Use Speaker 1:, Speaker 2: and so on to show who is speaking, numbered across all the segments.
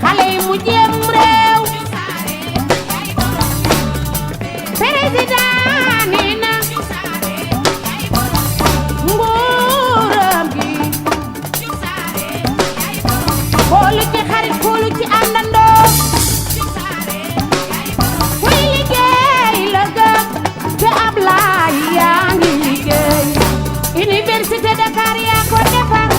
Speaker 1: xale yi mu jéem réew président nee na nguuram gi xoolu ci xarit xoolu ci àndandoo kuy liggéey la gëm te Ablaye yaa ngi liggéey Université Dakar yaa ko defar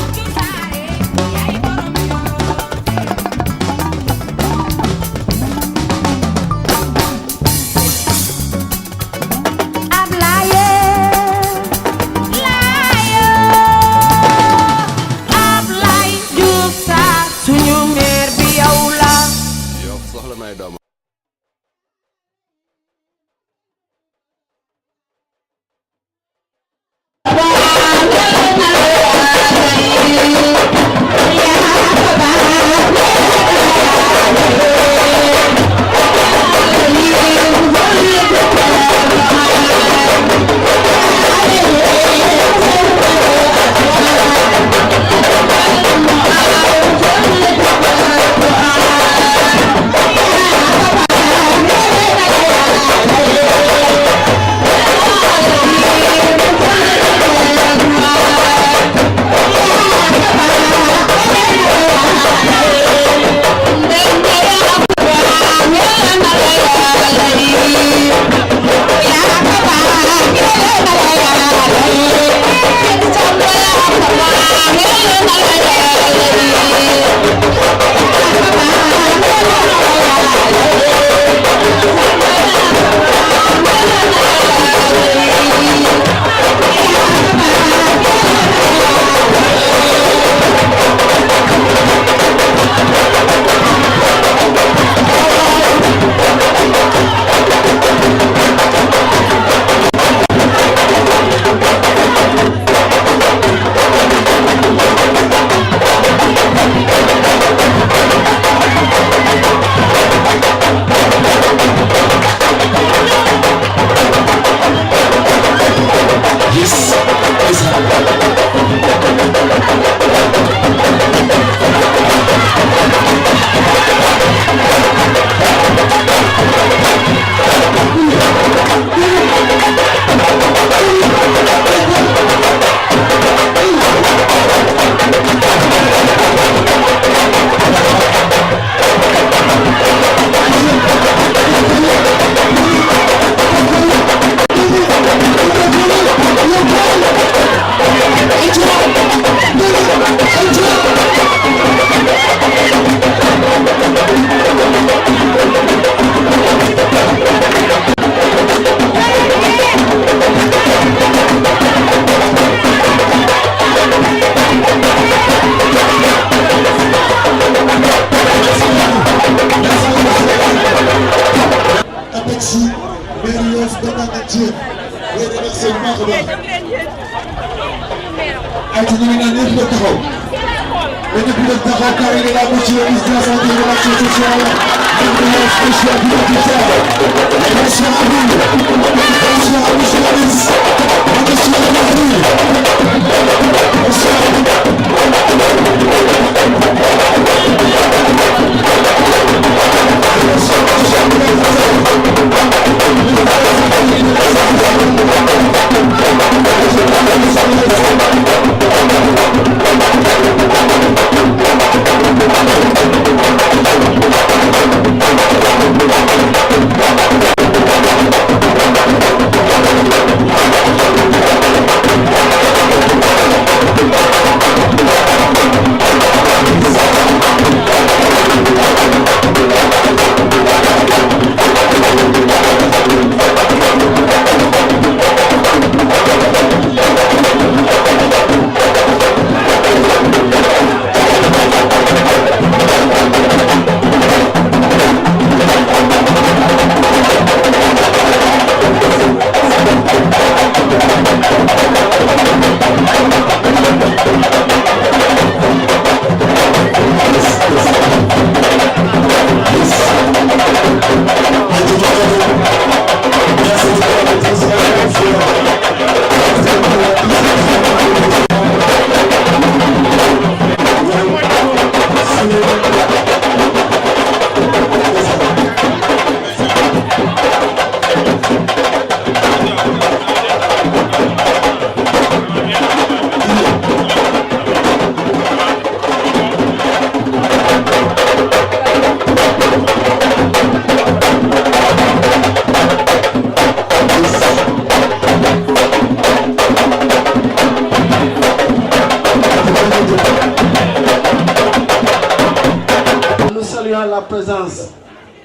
Speaker 2: présence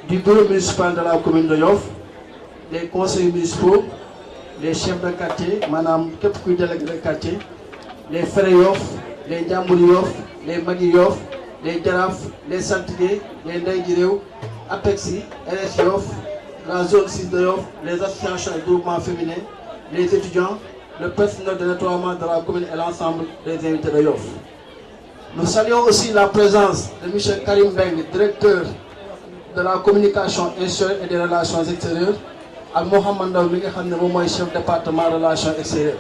Speaker 2: du bureau municipal de la commune de Yoff, les conseillers municipaux, les chefs de quartier, madame Kepkou délégué de quartier, les frères Yoff, les Djambouri Yoff, les Magui Yoff, les Djaraf, les Saltigué, les Ndaïdireu, Apexi, RS Yoff, la zone 6 de Yoff, les associations et groupements féminins, les étudiants, le personnel de nettoiement de la commune et l'ensemble des invités de Yoff. Nous saluons aussi la présence de M. Karim Beng, directeur de la communication institutionnelle et des relations extérieures, et Mohamed Ndaw, chef département des relations extérieures.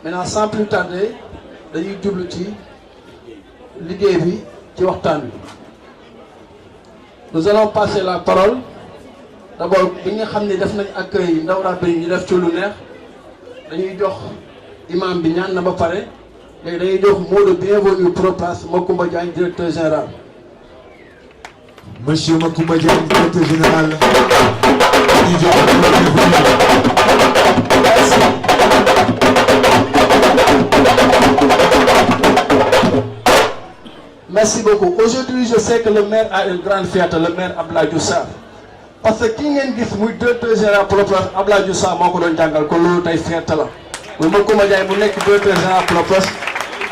Speaker 2: Maintenant, sans plus tarder, dañuy jublu ci liggéey bi ci waxtaan bi. Nous allons passer la parole d'abord bi nga xam ne def nañ accueil ndaw rabbe yi ñu def ci lu neex dañuy jox imam bi ñaan na ba pare léegi dañuy jox mot de bienvenue pro place Macoumba Diagne, directeur général.
Speaker 3: Monsieur Macoumba Diagne, directeur général.
Speaker 2: Merci beaucoup. Aujourd'hui, je sais que le maire a une grande fierté, le maire Abdoulaye Diouf Sarr. Parce que ki ngeen gis muy directeur général Proplace Abdoulaye Diouf Sarr moo ko doon jàngal ko loolu tey fierté la. muy Macoumba Diagne mu nekk directeur général Proplace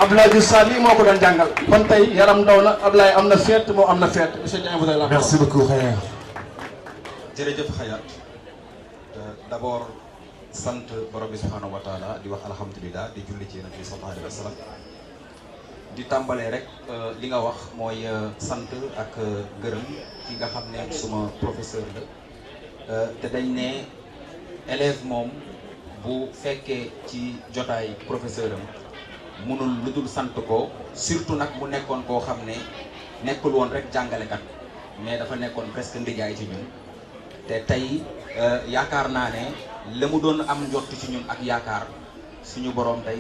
Speaker 2: Abdoulaye Diouf Sarr lii moo ko doon jàngal. kon tey yaram ndaw na Abdoulaye am na fierté moo am na fierté. Monsieur Diagne, vous avez la parole.
Speaker 3: Merci beaucoup, Khayar.
Speaker 4: jërëjëf Khayar. D'abord sant borom bi subhanahu wa taala di wax alhamdulilah di julli ci yonent bi sallallahu alayhi wa sallam. di tàmbalee rek li nga wax mooy sant ak gërëm ki nga xam ne suma professeur la te dañ ne élève moom bu fekkee ci jotaay professeur am mënul lu dul sant ko surtout nag mu nekkoon koo xam ne nekkul woon rek jàngalekat mais dafa nekkoon presque ndijaay ci ñun te tey yaakaar naa ne la mu doon am njott ci ñun ak yaakaar suñu borom tey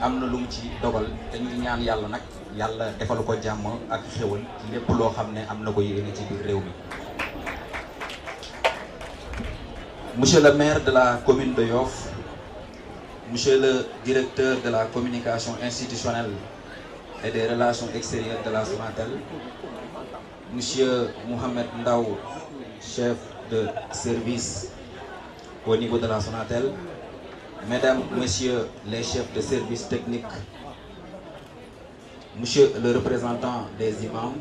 Speaker 4: am na lu mu ci dogal te ñu ñaan yàlla nag yàlla defal ko jàmm ak xéwal ci lépp loo xam ne am na ko yéene ci biir réew mi. Monsieur le maire de la commune de Yoff, monsieur le directeur de la communication institutionnelle et des relations extérieures de la Sonatel, monsieur Mohamed Ndaw, chef de service au niveau de la Sonatel, mesdames, messieurs les chefs de service technique, monsieur le représentant des imams,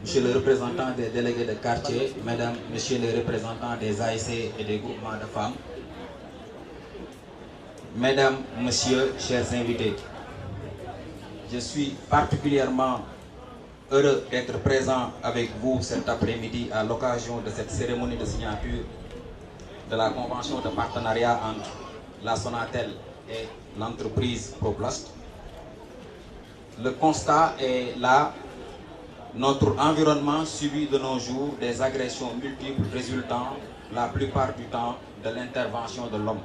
Speaker 4: monsieur le représentant des délégués de quartier, mesdames, messieurs les représentants des ASC et des groupements de femmes, mesdames, messieurs, chers invités, je suis particulièrement heureux d'être présent avec vous cet après-midi à l'occasion de cette cérémonie de signature de la convention de partenariat entre la Sonatel et l'entreprise Proplast. Le constat est là, notre environnement subit de nos jours des agressions multiples résultant la plupart du temps de l'intervention de l'homme.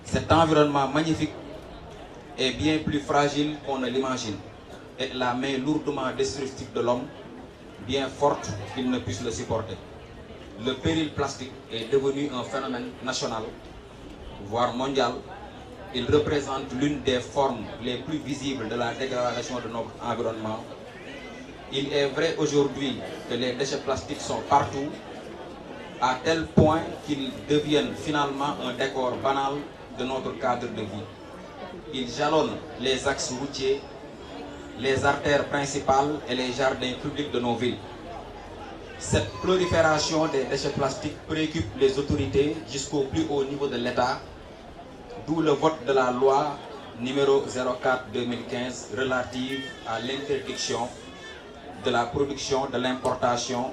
Speaker 4: Cet environnement magnifique est bien plus fragile qu'on ne l'imagine et la main lourdement destructive de l'homme bien forte qu'il ne puisse le supporter. Le péril plastique est devenu un phénomène national, voire mondial. Il représente l'une des formes les plus visibles de la dégradation de notre environnement. Il est vrai aujourd'hui que les déchets plastiques sont partout, à tel point qu'ils deviennent finalement un décor banal de notre cadre de vie. Ils jalonnent les axes routiers, les artères principales et les jardins publics de nos villes. Cette prolifération des déchets plastiques préoccupe les autorités jusqu'au plus haut niveau de l'État, d'où le vote de la loi numéro 04/2015 relative à l'interdiction de la production, de l'importation,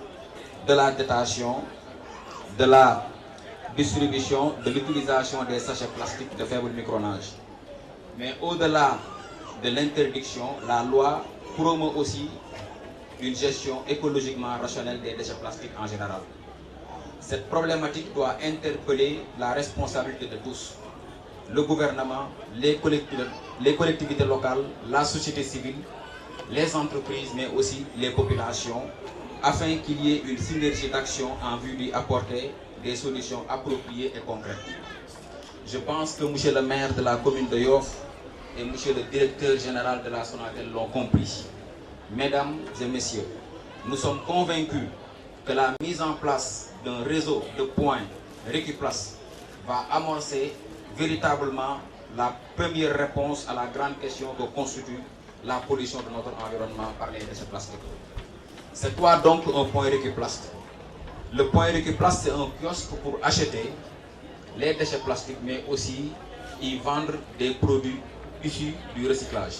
Speaker 4: de la détention, de la distribution, de l'utilisation des sachets plastiques de faible micronage. Mais au-delà de l'interdiction, la loi promeut aussi une gestion écologiquement rationnelle des déchets plastiques en général. Cette problématique doit interpeller la responsabilité de tous, le gouvernement, les collectivités locales, la société civile, les entreprises, mais aussi les populations, afin qu'il y ait une synergie d'action en vue d'y apporter des solutions appropriées et concrètes. Je pense que monsieur le maire de la commune de Yoff et monsieur le directeur général de la Sonatel l'ont compris. Mesdames et messieurs, nous sommes convaincus que la mise en place d'un réseau de points Recuplast va amorcer véritablement la première réponse à la grande question que constitue la pollution de notre environnement par les déchets plastiques. C'est quoi donc un point Recuplast? Le point Recuplast, c'est un kiosque pour acheter les déchets plastiques, mais aussi y vendre des produits issus du recyclage.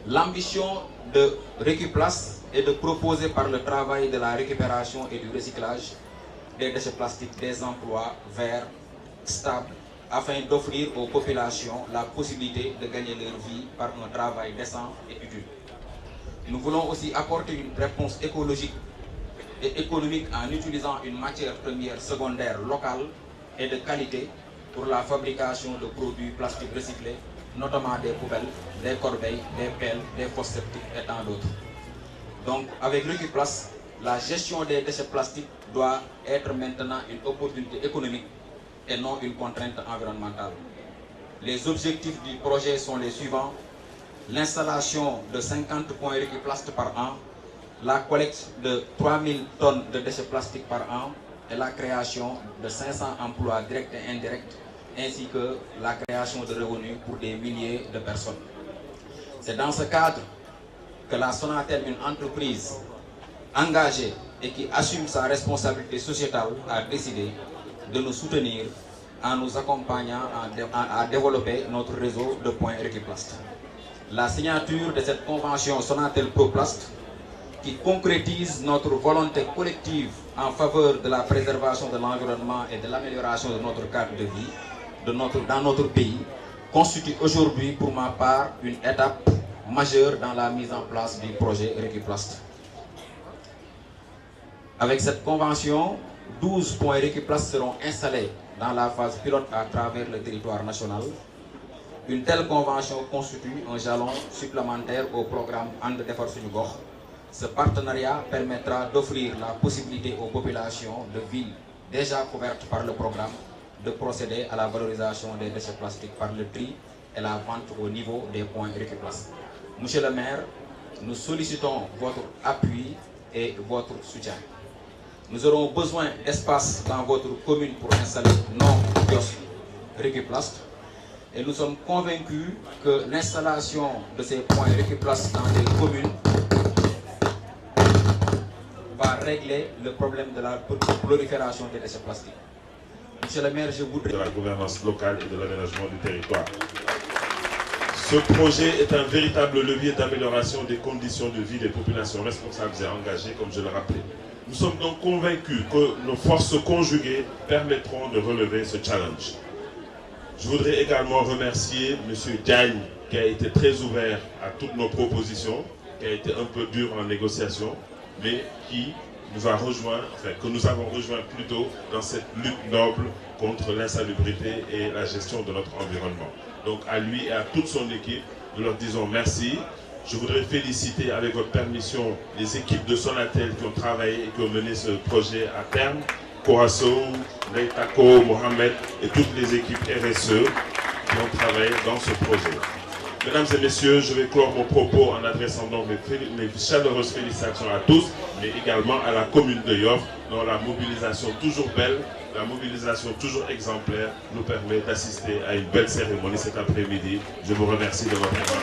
Speaker 4: L'ambition de Recuplast est de proposer par le travail de la récupération et du recyclage des déchets plastiques des emplois verts, stables, afin d'offrir aux populations la possibilité de gagner leur vie par un travail décent et utile. Nous voulons aussi apporter une réponse écologique et économique en utilisant une matière première secondaire locale et de qualité pour la fabrication de produits plastiques recyclés, notamment des poubelles, des corbeilles, des pelles, des fosses septiques et tant d'autres. Donc avec Recuplast, la gestion des déchets plastiques doit être maintenant une opportunité économique et non une contrainte environnementale. Les objectifs du projet sont les suivants: l'installation de 50 points Recuplast par an, la collecte de 3000 tonnes de déchets plastiques par an et la création de 500 emplois directs et indirects, ainsi que la création de revenus pour des milliers de personnes. C'est dans ce cadre que la Sonatel, une entreprise engagée et qui assume sa responsabilité sociétale, a décidé de nous soutenir en nous accompagnant à développer notre réseau de points Recuplast. La signature de cette convention Sonatel Proplast, qui concrétise notre volonté collective en faveur de la préservation de l'environnement et de l'amélioration de notre cadre de vie dans notre pays, constitue aujourd'hui pour ma part une étape majeure dans la mise en place du projet Recuplast. Avec cette convention, 12 points Recuplast seront installés dans la phase pilote à travers le territoire national. Une telle convention constitue un jalon supplémentaire au programme And Defar Suñu Gox. Ce partenariat permettra d'offrir la possibilité aux populations de villes déjà couvertes par le programme de procéder à la valorisation des déchets plastiques par le tri et la vente au niveau des points Recuplast. Monsieur le maire, nous sollicitons votre appui et votre soutien. Nous aurons besoin d'espace dans votre commune pour installer nos kiosques Recuplast et nous sommes convaincus que l'installation de ces points Recuplast dans les communes va régler le problème de la prolifération des déchets plastiques. Monsieur le maire, je voudrais...
Speaker 5: de la gouvernance locale et de l'aménagement du territoire. Ce projet est un véritable levier d'amélioration des conditions de vie des populations responsables et engagées, comme je le rappelais. Nous sommes donc convaincus que nos forces conjuguées permettront de relever ce challenge. Je voudrais également remercier M. Diagne, qui a été très ouvert à toutes nos propositions, qui a été un peu dur en négociation, mais qui nous a rejoint, que nous avons rejoint plutôt dans cette lutte noble contre l'insalubrité et la gestion de notre environnement. Donc à lui et à toute son équipe, nous leur disons merci. Je voudrais féliciter, avec votre permission, les équipes de Sonatel qui ont travaillé et qui ont mené ce projet à terme. Korasso, Leitako, Mohamed et toutes les équipes RSE qui ont travaillé dans ce projet. Mesdames et messieurs, je vais clore mon propos en adressant donc mes chaleureuses félicitations à tous, mais également à la commune de Yoff, dont la mobilisation toujours belle, la mobilisation toujours exemplaire nous permet d'assister à une belle cérémonie cet après-midi. Je vous remercie de votre attention.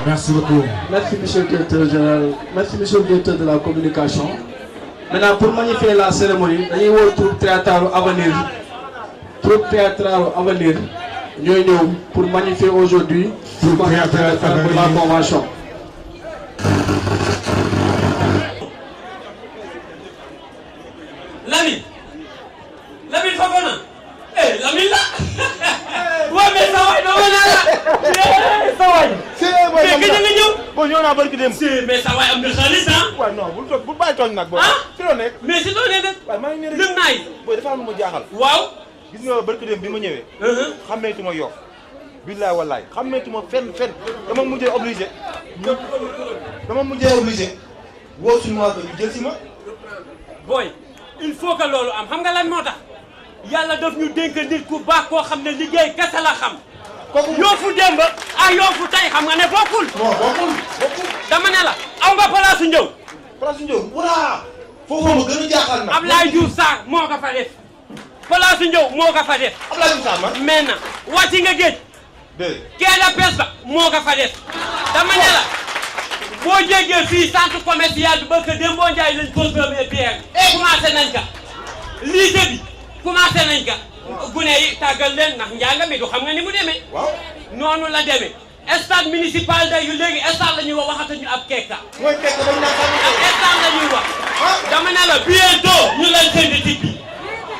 Speaker 3: Merci beaucoup.
Speaker 2: Merci monsieur le directeur général. Merci monsieur le directeur de la communication. Maintenant pour magnifier la cérémonie, dañuy woo troupe théâtrale Avenir. Troupe théâtrale Avenir ñooy ñëw pour magnifier aujourd'hui pour la convention.
Speaker 6: démb.
Speaker 7: mais sa waay am nga xaalis ah.
Speaker 6: waaw non bu bàyyi tooñ nag booy. ci loo nekk.
Speaker 7: mais si loo nekk.
Speaker 6: waaw maa ngi nii rek
Speaker 7: lëm naay.
Speaker 6: booy dafa am lu ma jaaxal.
Speaker 7: waaw.
Speaker 6: gis nga barki démb bi ma ñëwee. xàmmeetuma Yoff. billaay wallaay xàmmeetuma fenn dama mujjee obligé. woo suñu waa ñu jël si ma.
Speaker 7: booy il faut que loolu am xam nga lan moo tax yàlla daf ñu dénk nit ku baax koo xam ne liggéey kese la xam. kooku Yoofu démb ah Yoofu tey xam nga ne bokkul.
Speaker 6: non bokkul.
Speaker 7: dama ne la aw nga palaasu njëw.
Speaker 6: palaasu njëw wala foofu ma gën a jaaxal na.
Speaker 7: Ablaye Diouf Sarr moo ko fa def. palaasu njëw moo ko fa def.
Speaker 6: Ablaye Diouf Sarr man.
Speaker 7: maintenant wàcc nga géej. kee la pes ba moo ko fa def. dama ne la boo jéggee fii centre commercial bi ba que Demba Ndiaye lañ consommé pierre. commencé nañ ka lycée bi commencé nañ ka. gune yi tàggal leen ndax njàng mi du xam nga ni mu demee.
Speaker 6: waaw
Speaker 7: noonu la demee. stade municipal de yu léegi stade la ñuy wax waxatuñu ab kekka.
Speaker 6: mooy kekk dañ naan
Speaker 7: ab stade la ñuy wax. dama ne la bientôt ñu leen synthétique bi.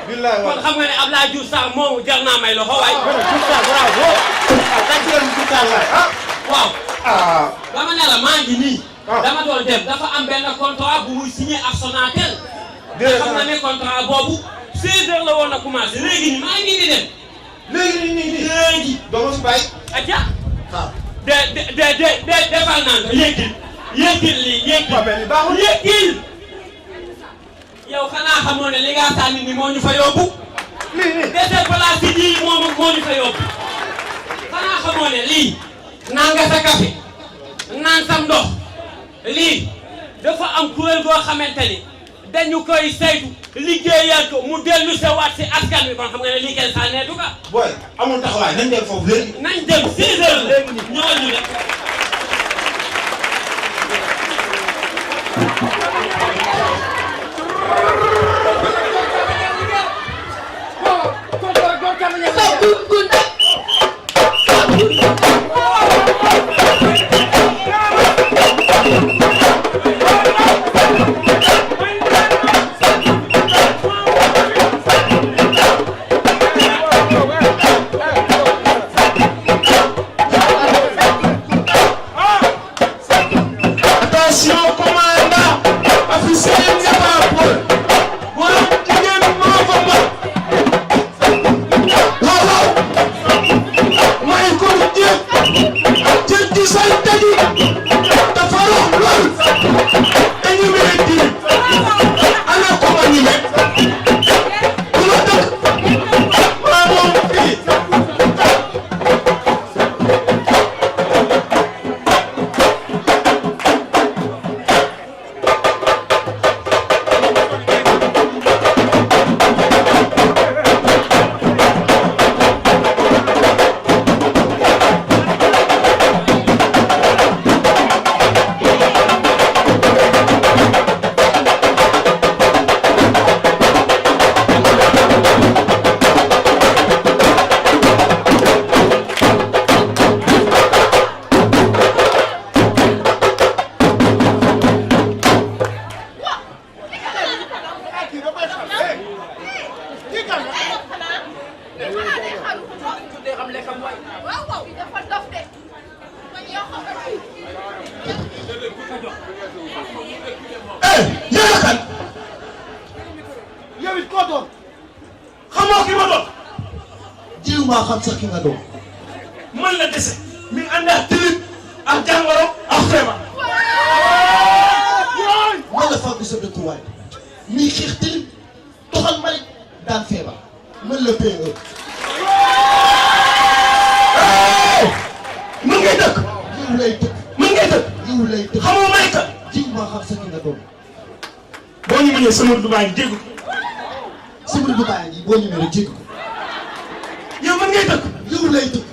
Speaker 6: billaay
Speaker 7: kon xam nga ne Abdoulaye Diouf Sarr moomu jar naa may loxo waay.
Speaker 6: Diouf Sarr bravo.
Speaker 7: waaw. dama ne la maa ngi nii. dama doon dem dafa am benn contrat bu muy signé ak Sonatel. xam nga ne contrat boobu 16h la woon a commencé léegi nii maa ngi di dem. léegi.
Speaker 6: doo ma si bàyyi.
Speaker 7: atia. defal naa nga yëggil lii yëggil. yow xanaa xamoo ne li nga sànni ni moo ñu fa yóbbu. dese place yi moo ñu fa yóbbu. xanaa xamoo ne lii. naan nga sa café naan sam ndox lii dafa am kuréel goo xamante ni dañu koy saytu liggéeyal ko mu dellu sa waat si askan wi kon xam nga ne lii kenn sànneetu ka.
Speaker 6: booy amul taxawaay nañ dem foofu léegi.
Speaker 7: nañ dem 6 heures léegi ñëwal ñu dem.
Speaker 3: xam sax ki nga doon.
Speaker 2: man la dese mi ngi ànd ak tilim ak jàngoro ak feebar.
Speaker 3: man la fàggu sa dëkkuwaay mi xeex tilim doxal mari daan feebar man la PE.
Speaker 2: mën ngay dëkk.
Speaker 3: jiw lay dëkk.
Speaker 2: mën ngay dëkk.
Speaker 3: jiw lay dëkk.
Speaker 2: xamoo may ka.
Speaker 3: jiw maa xam sax ki nga doon.
Speaker 2: boo ñu mënee sama Dubaay dégg ko.
Speaker 3: sama Dubaay yi boo ñu mënee dégg ko.
Speaker 2: yow mën ngay dëkk.
Speaker 3: jiw lay dëkk.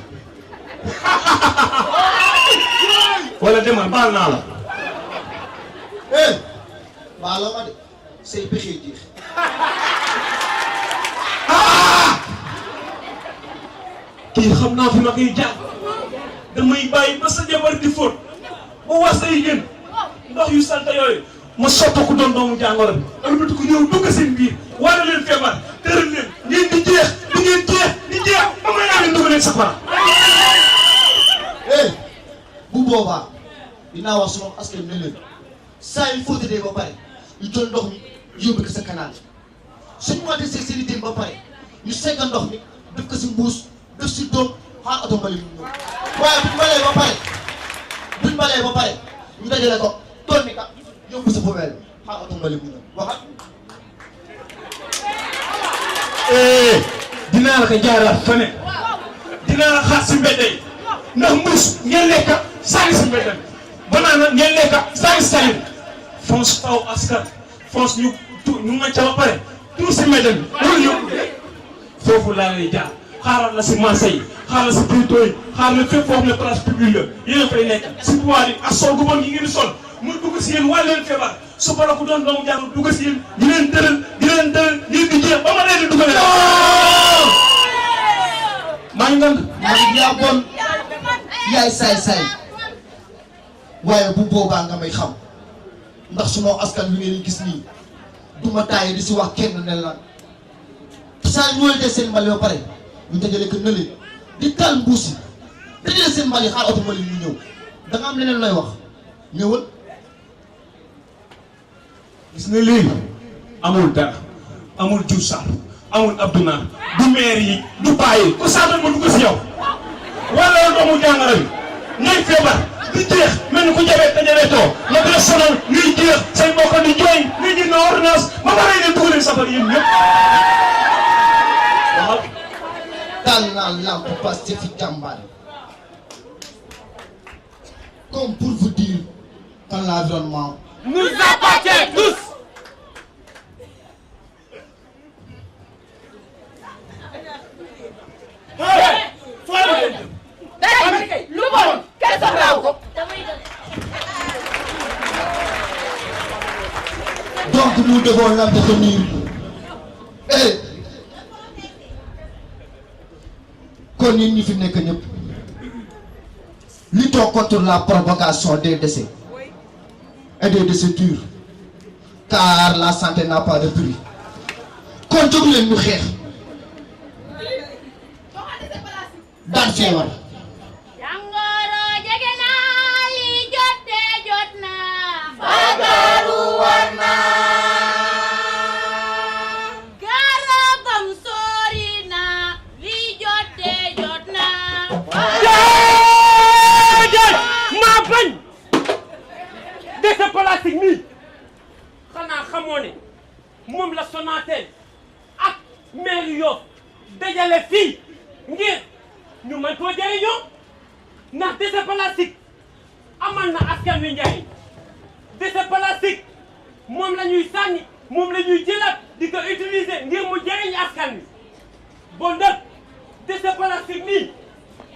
Speaker 2: wala demal baal naa la.
Speaker 3: baal la ma de say pexe jeex.
Speaker 2: kii xam naa fi ma koy jaar damay bàyyi ba sa jabar di fóot ba was say yéen ndox yu salte yooyu ma sotti ko doon doomu jàngoro bi. ëllëgati ko ñëw dugg seen biir wala leen feebar tëral leen ngeen di jeex di ngeen jeex di jeex ba may naa leen dugg leen safara.
Speaker 3: bu boobaa dinaa wax suma askan ne leen saa yu fóotatee ba pare ñu jël ndox mi yóbbu ko sa canal suñu wàllu seen i ba pare ñu segga ndox mi def ko si mbuus def si doom xaar oto mbali mu ñëw waaye buñ balee ba pare ñu dajale ko tool mi ka yóbbu sa poubelle xaar oto mbali mu ñëw waxat.
Speaker 8: dinaa la ko jaaraat fa ne dinaa la xaar si mbedd yi ndax mbuus ngeen lekk sànni si mbedd banaana ngeen lekk sànni sànni fonce taw askan fonce ñu nga ca ba pare tout si mbedd bi loolu yóbbu foofu laa lay jaar xaaral la si marché yi xaaral si plutôt yi xaaral la fépp foofu ne place publique la yéen a fay nekk si pouvoir yi ak sol gu bon yi ngeen di sol mu dugg si yéen wàll leen feebar su ko la ku doon doomu jàng dugg si yéen di leen tëral ngeen di jeex ba ma leen di dugal maa ngi nang
Speaker 3: man yaa bon yaay saay-saay waaye bu boobaa nga may xam ndax suma askan wi ngeen gis nii duma taaye di si wax kenn ne la saa ñu wëltee seen mbali ba pare ñu dajale ko nële di taal mbuus yi dajale seen mbali xaar oto mbali mu ñëw da nga am leneen looy wax ñëwal.
Speaker 8: gis nga léegi amul dara amul Diouf Sarr amul Abdoulaye du maire yi du paa yi ku saatal ma dugg si yow wala yow doomu jàngoro bi ngay feebar di jeex mel ni ku jabee te jabetoo la gën a sonal ñuy jeex say mbokk di jooy nit ñi na ordonnance ba pare leen dugg leen safar yéen ñëpp waxal.
Speaker 3: taal naa lampe Pastef fi jàmbaar comme pour vous dire que l'environnement
Speaker 7: nous appartient tous.
Speaker 1: lu bon kenn soxlaawu ko.
Speaker 3: donc nous devons l'entretenir et kon ñun ñi fi nekk ñëpp luttons contre la provocation des décès et des décétures car la santé n'a pas de prix kon jóg leen ñu xeex daan feebar.
Speaker 1: jàngoro jege naa li jot na.
Speaker 7: fagaru war na.
Speaker 1: garabam sori na li jot na.
Speaker 7: déedéet maa bañ. déchet plastique nii xanaa xamoo ne moom la Sonatel ak maire Yoff dajale fii ngir ñu mën koo jëriñoo ndax déchet plastique amal na askan wi njariñ déchet plastique moom la ñuy sànni moom la ñuy jëlaat di ko utiliser ngir mu jëriñ askan wi bon nag déchet plastique nii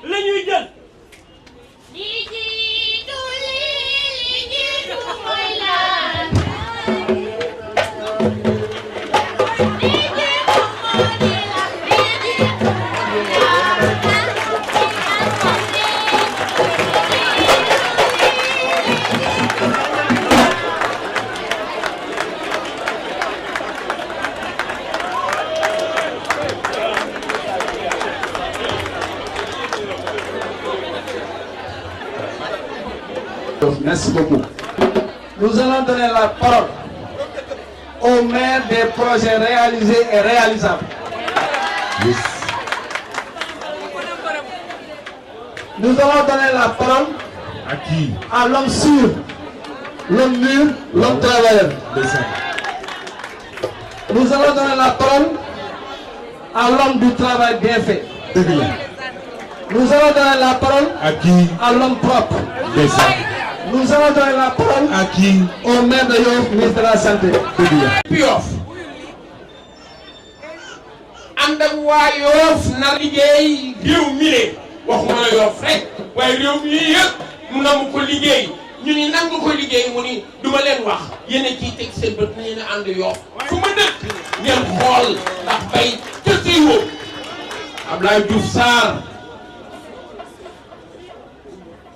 Speaker 7: la ñuy jël.
Speaker 1: li jiitu mooy lan.
Speaker 2: Merci beaucoup. Nous allons donner la parole aux maires des projets réalisés et réalisables. Yes. Nous allons donner la parole
Speaker 8: à qui?
Speaker 2: À l'homme sûr, l'homme mûr, l'homme travailleur. Nous allons donner la parole à l'homme du travail bien fait. Nous allons donner la parole
Speaker 8: à qui?
Speaker 2: À l'homme propre. Nous allons donner la parole
Speaker 8: à qui?
Speaker 2: Au maire de Yoff, ministre de la Santé.
Speaker 7: Yoff ànd ak waa Yoff na liggéey réew mi le waxuma la Yoff rek waaye réew mi yëpp mu nangu ko liggéey ñu ni nangu ko liggéey mu ni duma leen wax yéen a ciy teg seen bët ni na ànd Yoff fu ma dëkk ngeen xool ndax bay ca siiwoo Abdoulaye Diouf Sarr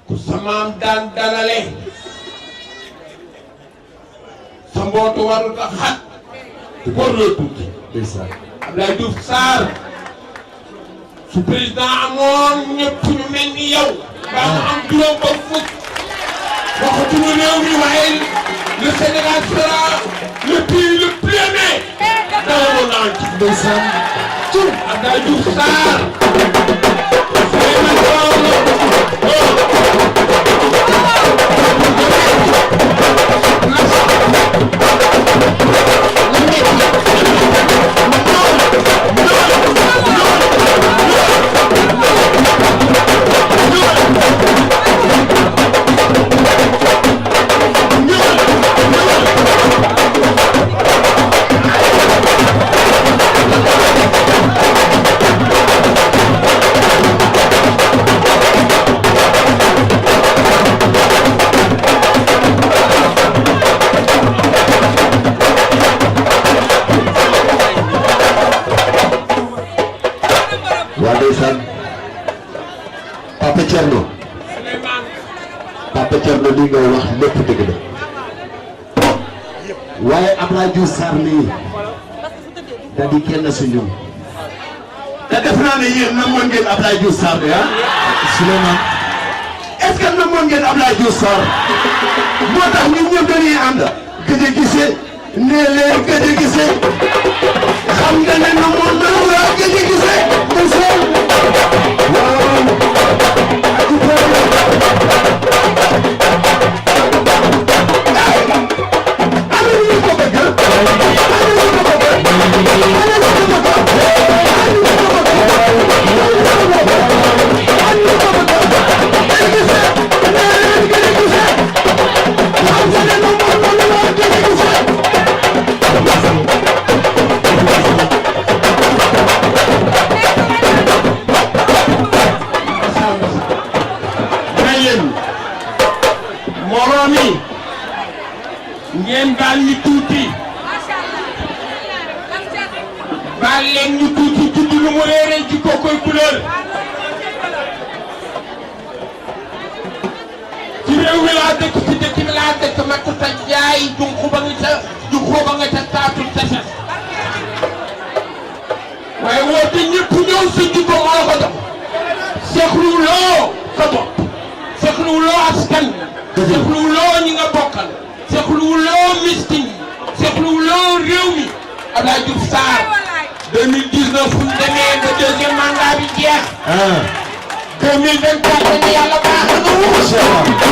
Speaker 7: ku sa maam daan dalale sa mbootu warul a xat war la tuuti Abdoulaye Diouf Sarr su président amoon ñëpp ñu mel ni yow ba mu am juróom ba fukk
Speaker 8: waxatuñu réew mi waaye le Sénégal sera le pays le plus aimé dans le monde entier. ndeysaan Abdoulaye Diouf Sarr
Speaker 9: Papa Thierno li nga wax lépp dëgg la waaye Abdoulaye Diouf Sarr mii da di kenn su ñun te def naa ne yéen namoon ngeen Abdoulaye Diouf Sarr de Souleymane est-ce que namoon ngeen Abdoulaye Diouf Sarr moo tax ñun ñëpp dañuy ànd gëj a gisee nee leen gëj a gisee xam nga ne namoon na la gëj a gisee waaw ngeen baal ñu tuuti baal leen ñu tuuti tuuti lu mu réeree ci kookoy couleur ci réew mi laa dëkk ci dëkk bi laa dëkk ma tuta jaay dunqu ba nga ca taatu tefes waaye woote ñëpp ñëw sa jikko moo la ko jox seexluwuloo sa bopp seexluwuloo askan seexluwuloo ñi nga bokkal seexluwuloo miskin seexluwuloo réew mi Abdoulaye Diouf Sarr 2019 fu ñu demee ba deuxième mandat bi jeex 2024 ni yàlla baax na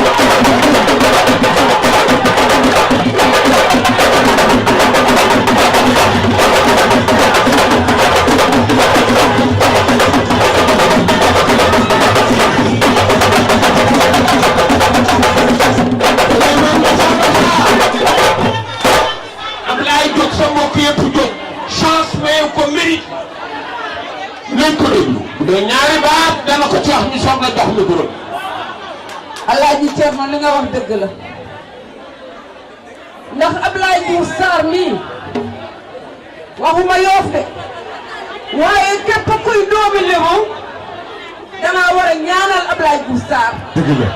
Speaker 9: Abdoulaye jóg sa mbokk yëpp jóg chance mais ko mérite nañ ko déglu bu dee ñaari baat dana ko ci wax ñu soog la jox micro.
Speaker 1: Alaaji Thierno li nga wax dëgg la ndax Abdoulaye Diouf Sarr mii waxuma Yoff de waaye képp kuy doomi Lébu dangaa war a ñaanal Abdoulaye Diouf Sarr.
Speaker 9: dëgg la.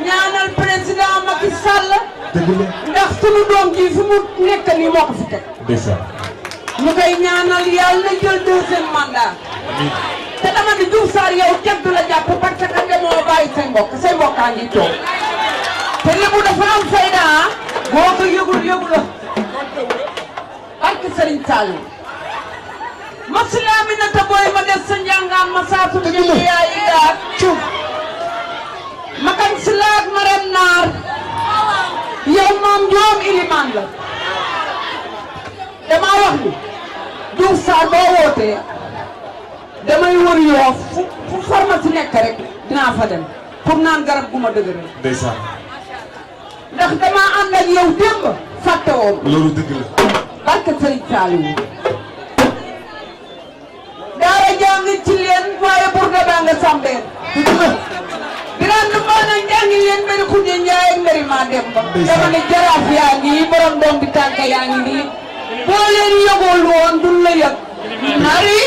Speaker 1: ñaanal président Macky Sall.
Speaker 9: dëgg la.
Speaker 1: ndax sunu doom ji fi mu nekk nii moo ko fi teg.
Speaker 9: ndeysaan.
Speaker 1: ñu koy ñaanal yàlla na jël deuxième mandat. te dama di Diouf Sarr yow kenn du la jàpp parce que demoo bàyyi say mbokkaa ngi toog te Lébu dafa am fayda boo ko yëgul yëgu la barke Serigne Saliou maslaami na ta booy ma des sa njàngaan ma saatu jënd yaayi daal cuub ma kan si laag ma rem naar yow moom joom ilimaan la dama wax ni Diouf Sarr boo wootee damay wër Yoff fu pharmacie nekk rek dinaa fa dem pour naan garab gu ma dëgëral.
Speaker 9: ndeysaan.
Speaker 1: ndax dama ànd ak yow démb fàtte woon.
Speaker 9: loolu dëgg la.
Speaker 1: barke Serigne Saliou. daara jàng ci leen waaye burda baa nga sàmbeen. dëgg la. dinaan du maa na njàngi leen mbiri xuñe njaay ak mbiri maa dem ba. dama ne jaraaf yaa ngi borom doom bi tànk yaa ngi nii. boo leen yëgool woon duñ la yëg. nari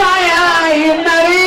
Speaker 1: waayaay nari.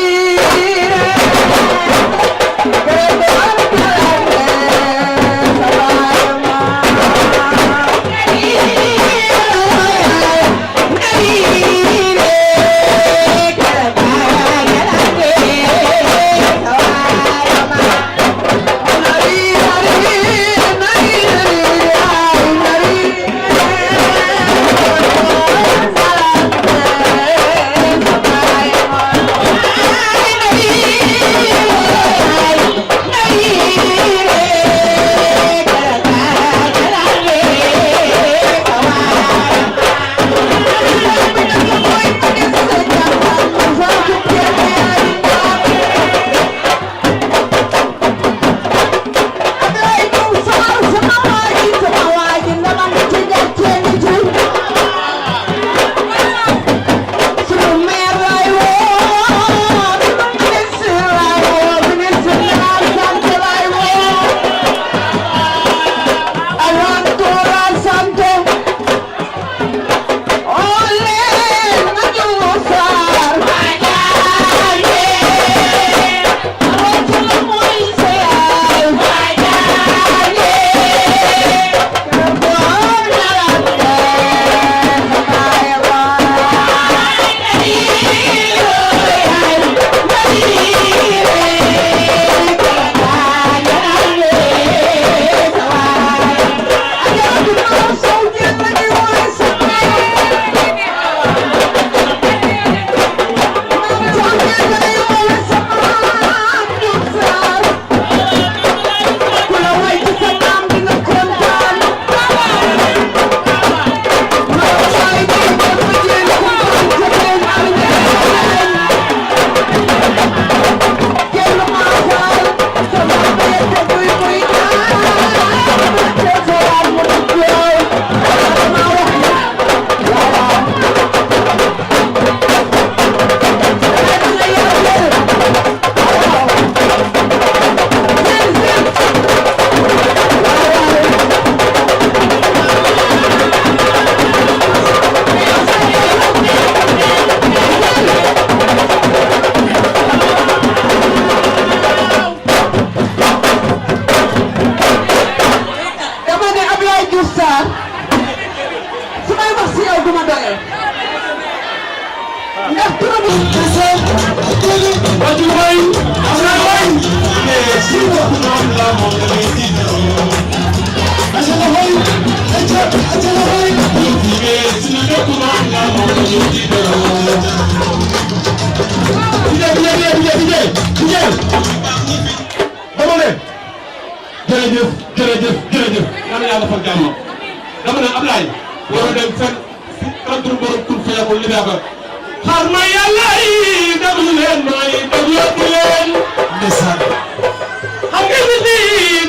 Speaker 1: duma doyal ndax trop
Speaker 8: waju way asal way si ko non la mo ngi asal way asal way si ko non la mo ngi dama ne jërëjëf yàlla yàlla fa jàmm dama ne Ablaye war a dem fenn si contre borom tur fayakul li dafa xaar ma yàlla yi déglu leen mooy déglu leen ndeysaan xam nga nit ñi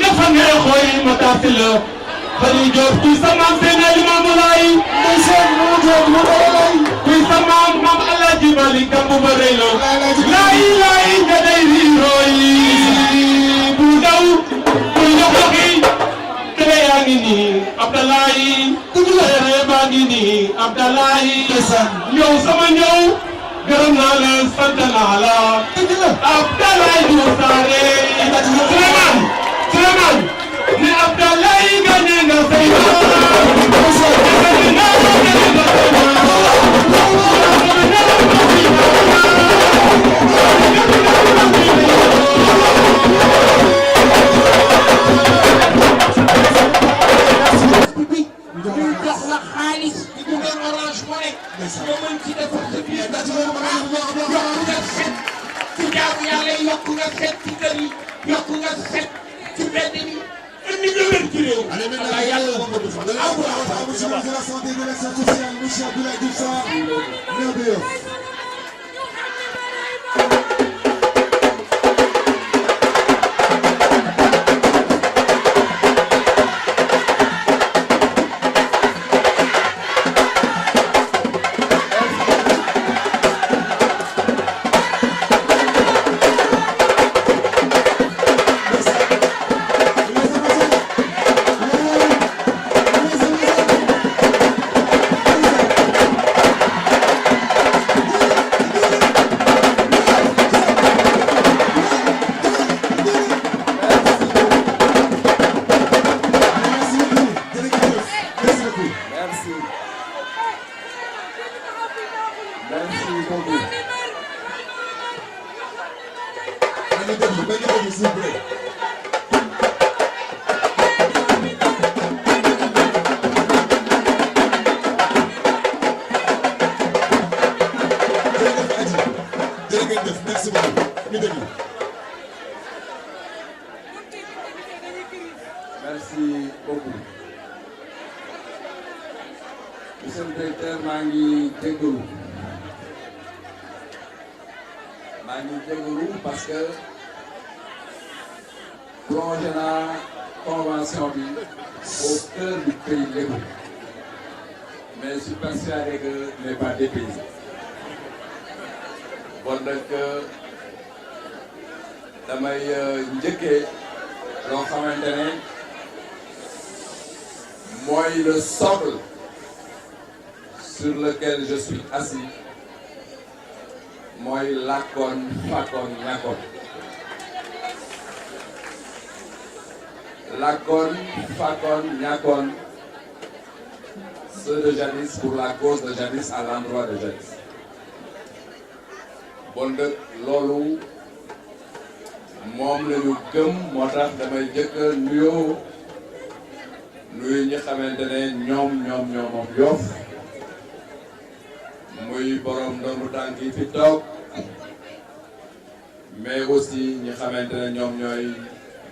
Speaker 8: dafa neexooy ma taati la xëy Diop kuy sa maam seen Limaamu Laay ndeysaan moo jóg ma ko lay kuy sa maam maam Alaaji Malik Gambu ba rëy la laay nga day riirooy bu daw bu yoxoxi tele yaa ngi nii Abdalaay tere baa ngi nii Abdalaay ñëw sama ñëw gërëm naa la sant naa la Abdalaay Diouf Sarr Souleymane ne Abdalaay gagné nga say
Speaker 10: yokku nga set ci kër yi yokku nga set ci mbedd mi indi nga wér ci réew mi yàlla ko ko def
Speaker 11: monsieur de la santé et de l'action sociale monsieur Abdoulaye Diouf Sarr maire de Yoff.
Speaker 12: Merci beaucoup. Monsieur le directeur, maa ngi jégalu parce que plongé naa convention bi au cœur du pays lébu mais je suis persuadé que ce n'est pas dépaysé. Bon nag damay njëkkee loo xamante ne mooy le socle sur lequel je suis assis mooy làkkoon fàkkoon ñàkkoon làkkoon fàkkoon ñàkkoon ceux de jadis pour la cause de jadis à l'endroit de jadis bon nag loolu moom la ñu gëm moo tax damay jëkk nuyu ñi xamante ne ñoom moom Yoff muy borom ndombu tànk yi fi toog mais aussi ñi xamante ne ñoom ñooy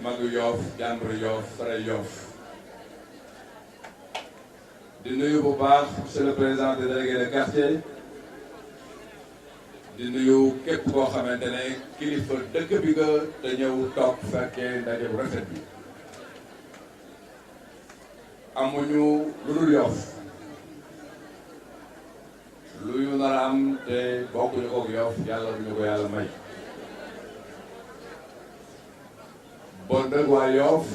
Speaker 12: magu Yoff jàmbur Yoff frère Yoff di nuyu bu baax monsieur le président des délégués de quartier di nuyu képp koo xamante ne kilifa dëkk bi nga te ñëw toog fekkee ndaje bu rafet bi amuñu lu dul Yoff lu ñu nar a am te bokkuñu koog Yoff yàlla duñu ko yàlla may bon dëgg waa Yoff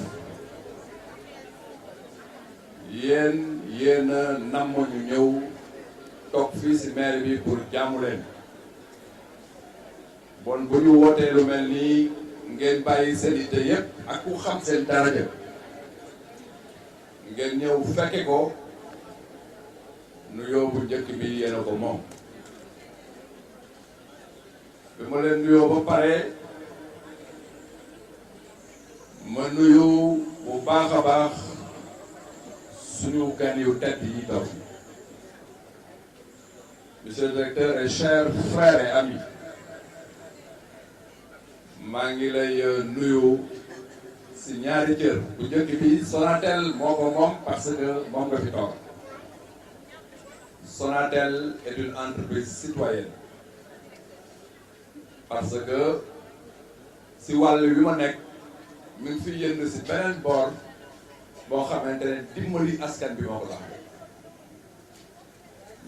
Speaker 12: yéen a namm ñu ñëw toog fii si maire bi pour jàmmu leen bon bu ñu wootee lu mel nii ngeen bàyyi seen yitte yépp ak ku xam seen daraja ngeen ñëw fekke ko nuyoo bu njëkk bi yéen a ko moom bi ma leen nuyoo ba pare ma nuyu bu baax a baax suñu gan yu tedd yi taw monsieur le directeur et chers frères et amis maa ngi lay nuyu si ñaari cër bu njëkk bi Sonatel moo ko moom parce que moom nga fi toog Sonatel est une entreprise citoyenne parce que si wàll wi ma nekk mi ngi fi yënd si beneen boor boo xamante ne dimbali askan bi moo ko laaj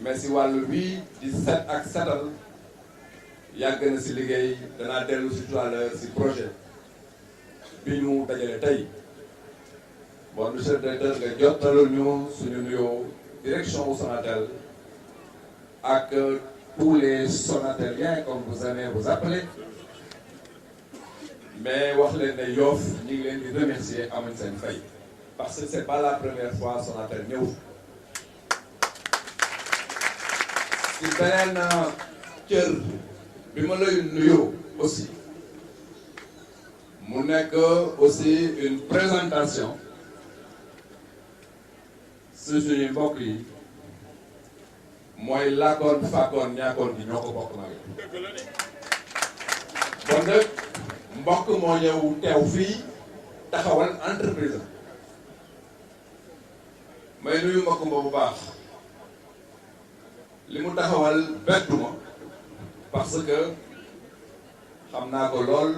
Speaker 12: mais si wàll wi di set ak setal yàgg na si liggéey danaa dellu si tout à l'heure si projet bi ñu dajale tey bon monsieur le directeur nga jottalul ñu suñu nuyoo direction wu Sonatel ak tous les Sonateliens comme vous aimez vous appeler mais wax leen ne Yoff ñu ngi leen di remercier amuñ seen fay parce que c'est pas la première fois Sonatel ñëw ci beneen cër bi ma lay nuyoo aussi mu nekk aussi une présentation su suñu mbokk yi mooy laakoon fàkkoon ñaakoon gi ñoo ko bokk nag bon nag mbokk moo ñëw teew fii taxawal entreprise may nuyu mbokk ma bu baax li mu taxawal bettuma parce que xam naa ko lool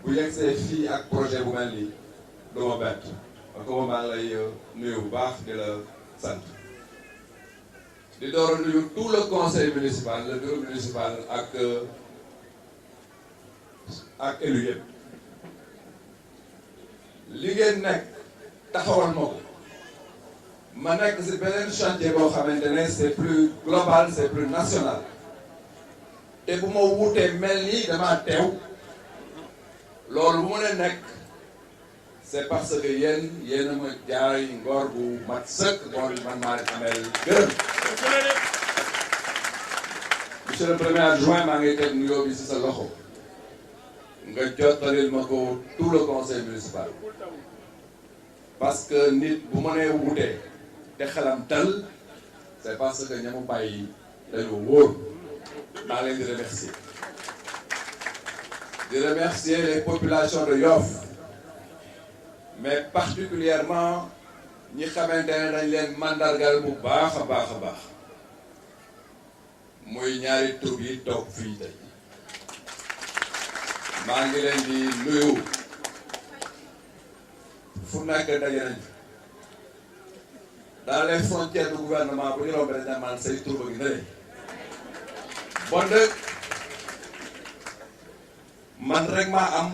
Speaker 12: bu yegsee fii ak projet bu mel nii du ma bett parce que moom maa ngi lay nuyu bu baax di la sant di door a nuyu tout le conseil municipal le bureau municipal ak élu yëpp li ngeen nekk taxawal ma ko ma nekk si beneen chantier boo xamante ne c'est plus global c'est plus national te bu ma wutee mel nii damaa teew loolu bu ma leen nekk c'est parce que yéen a ma jaay ngor bu mat sëkk ngor man maa leen ameel gërëm monsieur le premier adjoint maa ngi teg nuyoo bi si sa loxo nga jottalil ma ko tout le conseil municipal parce que nit bu ma nee wutee te xelam dal c'est parce que ñamu bàyyi dañoo wóor maa ngi leen di remercier les populations de Yoff mais particulièrement ñi xamante ne dañ leen mandargal bu baax a baax a baax muy ñaari tur yi toog fii tey maa ngi leen di nuyu fu nekk daje nañ dans les frontières du gouvernement bu ñu rombee dañ naan say tur ba gi nële bon nag man rek maa am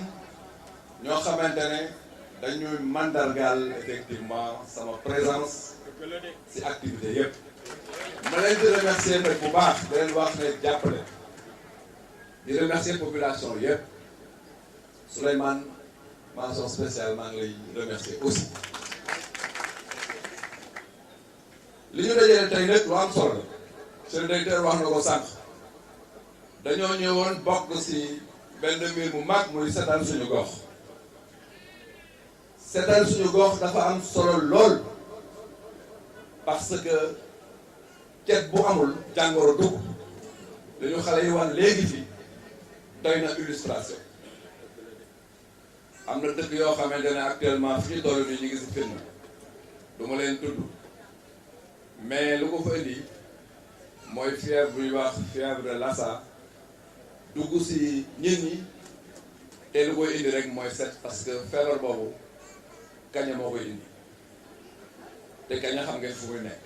Speaker 12: ñoo xamante ne dañuy mandargaal effectivement sama présence ci activité yëpp ma leen di remercier nag bu baax di leen wax ne jàppale di remercier population yëpp Souleymane mention spéciale maa ngi lay remercier aussi li ñu dajale tey nag lu am solo la monsieur le directeur wax na ko sànq dañoo ñëwoon bokk ci benn mbir mu mag muy setal suñu gox setal suñu gox dafa am solo lool parce que cet bu amul jàngoro dugg dañu xale yi wan léegi fii doy na illustration am na dëkk yoo xamante ne actuellement fi ñu toll nii ñu ngi ci film du ma leen tudd mais lu ko fa indi mooy fièvre bu ñuy wax fièvre de Lassa dugg ci nit ñi te lu koy indi rek mooy set parce que feebar boobu kaña moo koy indi te kaña xam ngeen fu muy nekk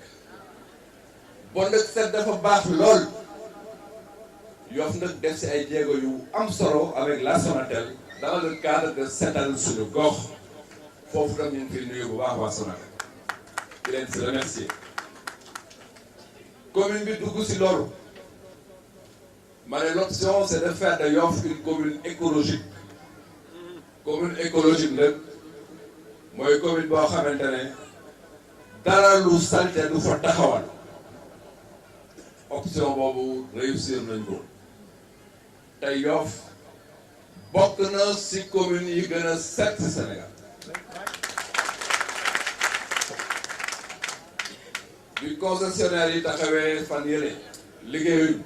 Speaker 12: bon nag set dafa baax lool Yoff nag def ci ay jéego yu am solo avec la Sonatel dans le cadre de setal suñu gox foofu tam ñu ngi fiy nuyu bu baax waa Sonatel di leen ci remercier commune bi dugg ci loolu ma ne l'option c'est de faire de Yoff une commune écologique nag mooy commune boo xamante ne dara lu salte du fa taxawal option boobu réussir nañ ko te Yoff bokk na ci commune yi gën a set ci Sénégal bi concessionnaire yi taxawee fan yële liggéeyuñ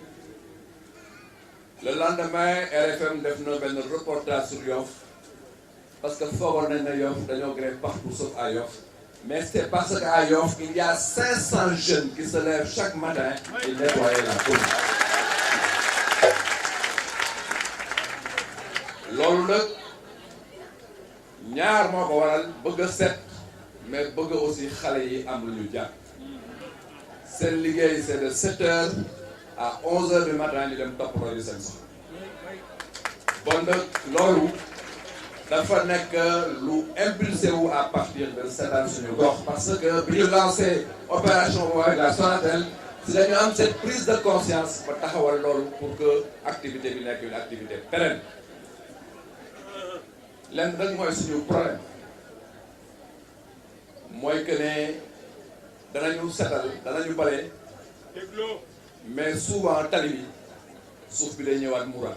Speaker 12: le lendemain RFM def na benn reportage sur Yoff parce que foogoon nañ ne Yoff dañoo grève partout sauf à Yoff mais c'est parce qu'à Yoff il y a 500 jeunes qui se lèvent chaque matin et nettoient la commune loolu nag ñaar moo ko waral bëgg a set mais bëgg aussi xale yi am lu ñu jàng seen liggéey c'est de 7 heures à 11 heures du matin ñu dem toppatoo ji seen soxla bon nag loolu dafa nekk lu impulsé wu à partir de seetaan suñu gox parce que bi ñu lancé opération boobu avec la Sonatel si dañu am cette prise de conscience ba taxawal loolu pour que activité bi nekk une activité pérenne lenn rek mooy suñu problème mooy que ne danañu setal danañu bale mais souvent tali bi suuf bi day ñëwaat mura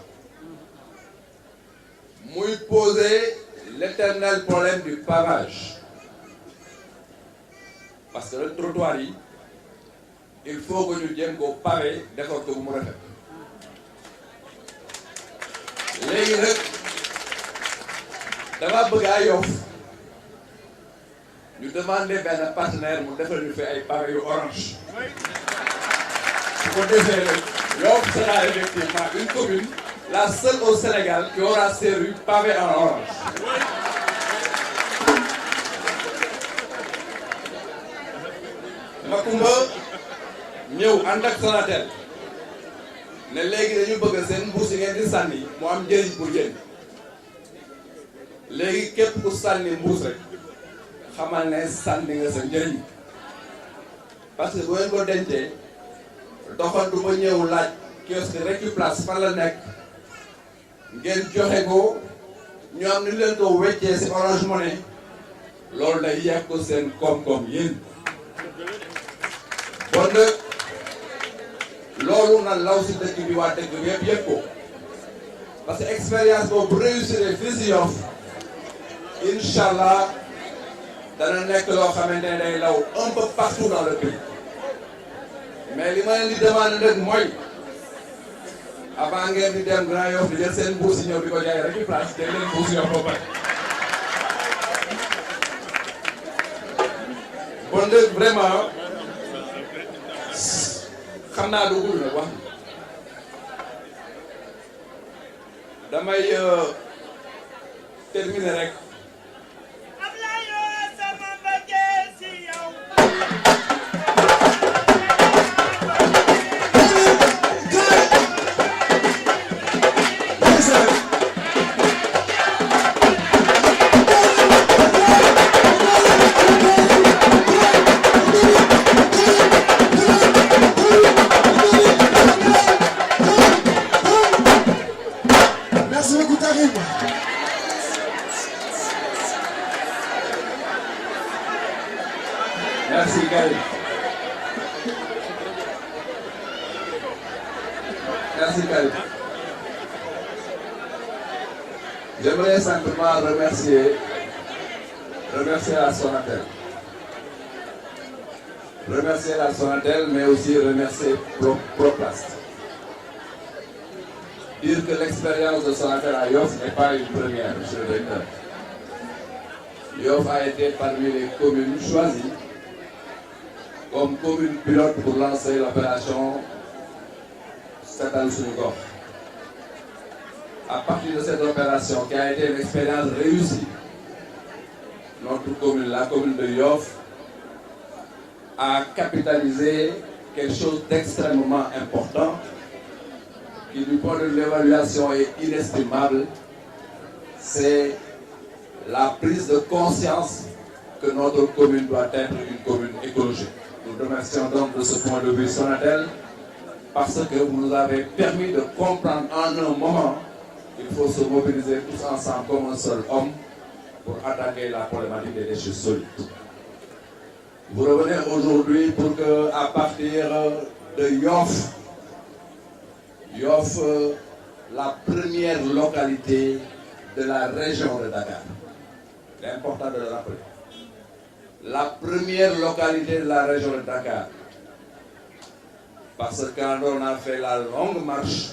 Speaker 12: muy poser l'éternel problème du pavage parce que le trottoir yi il faut que ñu jéem ko pavé defar ko bu mu rafet léegi nag dama bëgg a Yoff ñu demander benn partenaire mu defal ñu fi ay pavé yu orange su ko defee rek Yoff sera effectivement une commune la seule au Sénégal qui aura ses rues pavées en orange. Makumba ñëw ànd ak Sonatel ne léegi dañu bëgg seen mbuus yi ngeen di sànni mu am njëriñ pour yéen léegi képp ku sànni mbuus rek xamal ne sànni nga sa njëriñ parce que bu ngeen ko dencee doxantu ba ñëw laaj kiosque Récuplace fan la nekk ngeen joxe ko ñu am ni leen ko weccee ci Orange Money loolu day yàq ko seen koom-koom yéen bon nag loolu na law ci dëkk bi waa dëkk bi yëpp ko parce que expérience boobu réussir fii ci Yoff incha allah dana nekk loo xamante ne day law un peu partout dans le pays mais li ma leen di demande nag mooy avant ngeen di dem Grand Yoff di jël seen mbuus yi ñëw di ko jaay Récuplace jël leen mbuus Yoff ba pare bon nag vraiment xam naa dugul nag wax damay terminer rek Merci Gaël. Merci Gaël. J'aimerais simplement remercier la Sonatel. Remercier la Sonatel, mais aussi remercier Proplast. Dire que l'expérience de Sonatel à Yoff n'est pas une première, monsieur le directeur. Yoff a été parmi les communes choisies comme commune pilote pour lancer l'opération Setal Suñu Gox. À partir de cette opération qui a été une expérience réussie, notre commune, la commune de Yoff, a capitalisé quelque chose d'extrêmement important qui du point de vue de l'évaluation est inestimable, c'est la prise de conscience que notre commune doit être une commune écologique. Nous remercions donc de ce point de vue Sonatel parce que vous nous avez permis de comprendre en un moment qu'il faut se mobiliser tous ensemble comme un seul homme pour attaquer la problématique des déchets solides. Vous revenez aujourd'hui pour que, à partir de Yoff, la première localité de la région de Dakar, c'est important de le rappeler, la première localité de la région de Dakar, parce que quand on a fait la longue marche,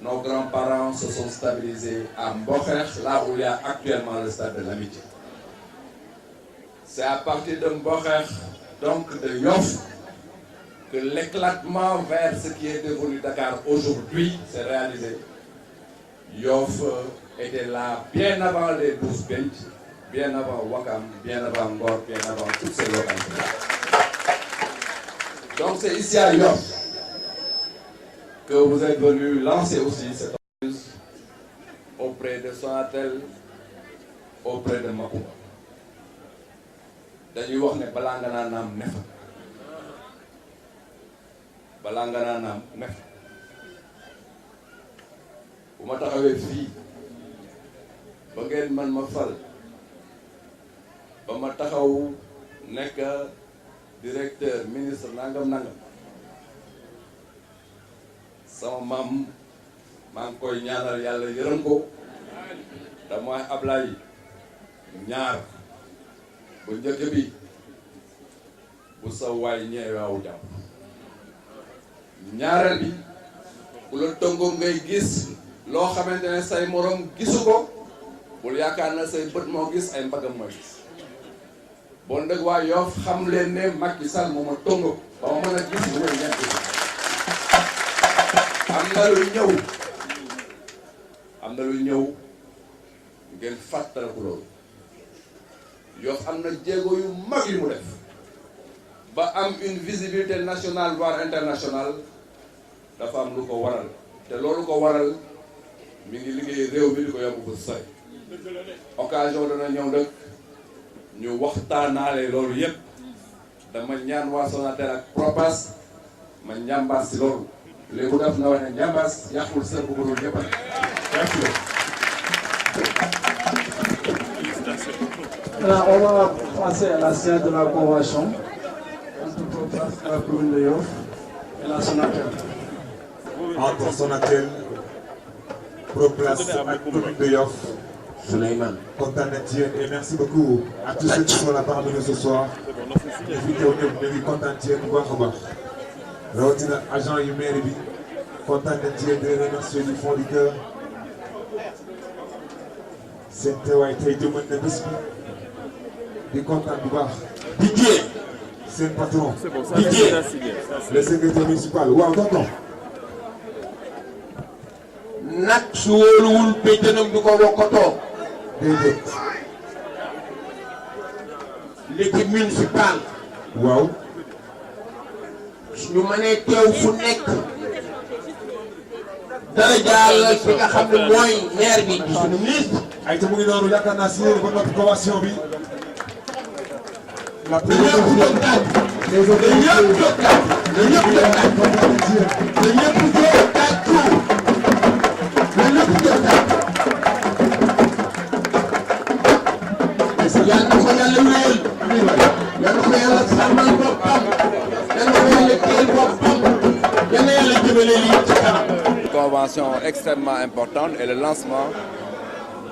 Speaker 12: nos grands-parents se sont stabilisés à Mbokheikh, là où il y a actuellement le stade de l'Amitié. C'est à partir de Mbokheikh, donc de Yoff, que l'éclatement vers ce qui est devenu Dakar aujourd'hui s'est réalisé. Yoff était là bien avant les 12 Bench, bien avant Wakam, bien avant Ngor, bien avant toutes ces localités. Donc c'est ici à Yoff que vous êtes venu lancer aussi cette offre auprès de Sonatel, auprès de Makumba. dañuy wax ne balaa nga naa naam ne fa balaa nga naa naam ne fa bu ma taxawee fii ba ngeen man ma fal ba ma taxaw nekk directeur ministre nangam sama maam maa ngi koy ñaanal yàlla yërëm ko te mooy Ablaye ñaar bu njëkk bi bu sa waay ñeewaawu jàpp ñaareel bi bu la tëngoo ngay gis loo xamante ne say morom gisu ko bul yaakaar na say bët moo gis ay mbagam moo gis bon dëgg waa Yoff xam leen ne Macky Sall moo ma tëngoo ba ma mën a gis lu may ñett am na lu ñëw ngeen fàttaliku loolu Yoff am na jéego yu mag yu mu def ba am une visibilité nationale voire internationale dafa am lu ko waral te loolu ko waral mi ngi liggéey réew mi di ko yóbbu ba sori occasion dana ñëw nag ñu waxtaanaale loolu yépp dama ñaan waa Sonatel ak Propas ma njàmbaas si loolu léegi bu def na wax ne njàmbaas yàqul sër bu mënul ñëpp
Speaker 2: Alors, on va passer à la séance de la convention entre la commune de Yoff et la Sonatel.
Speaker 13: Entre Sonatel, Proplace et la commune de Yoff.
Speaker 9: Souleymane.
Speaker 13: Content d'être hier et merci beaucoup à tous ceux qui sont là parmi nous ce soir. Invité wu ñëpp ñu ngi kontaan ci yéen bu baax a baax. Rawatina agent yu mairie bi kontaan d'être hier di leen remercier du fond du cœur. Seen teewaay tey jëmmal na bés bi. di kontaan bu baax. Didier. seen patron. Didier. le secrétaire municipal waaw tonton.
Speaker 10: nag su wóoluwul béjjënam du ko wokkatoo.
Speaker 13: déedéet.
Speaker 10: l'équipe municipale.
Speaker 13: waaw.
Speaker 10: ñu mënee teew fu nekk. dara jaal fi nga xam ne mooy maire bi di suñu ministre.
Speaker 13: ay te mu ngi noonu yaakaar naa si yéen ba noppi convention bi. la première
Speaker 10: yàlla na ko yàlla wéyal yàlla na ko yàlla sàmmal boppam yàlla na ko yàlla téel boppam yàlla na yàlla jëmale lii ci kanam.
Speaker 12: Convention extrêmement importante et le lancement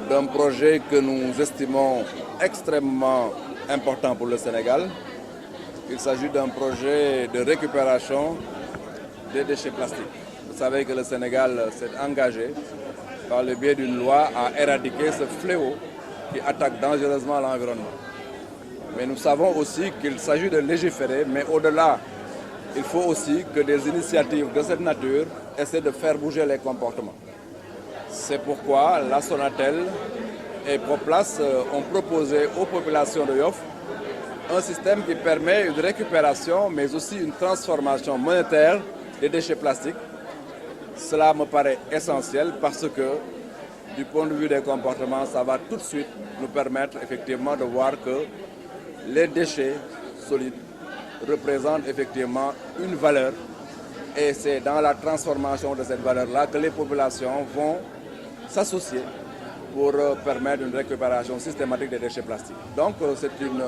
Speaker 12: d'un projet que nous estimons extrêmement important pour le Sénégal. Il s'agit d'un projet de récupération des déchets plastiques. Vous savez que le Sénégal s'est engagé par le biais d'une loi à éradiquer ce fléau qui attaque dangereusement l'environnement. Mais nous savons aussi qu'il s'agit de légiférer, mais au-delà, il faut aussi que des initiatives de cette nature essaient de faire bouger les comportements. C'est pourquoi la Sonatel et Proplace ont proposé aux populations de Yoff un système qui permet une récupération, mais aussi une transformation monétaire des déchets plastiques. Cela me paraît essentiel parce que, du point de vue des comportements, ça va tout de suite nous permettre effectivement de voir que les déchets solides représentent effectivement une valeur et c'est dans la transformation de cette valeur-là que les populations vont s'associer pour permettre une récupération systématique des déchets plastiques. Donc c'est une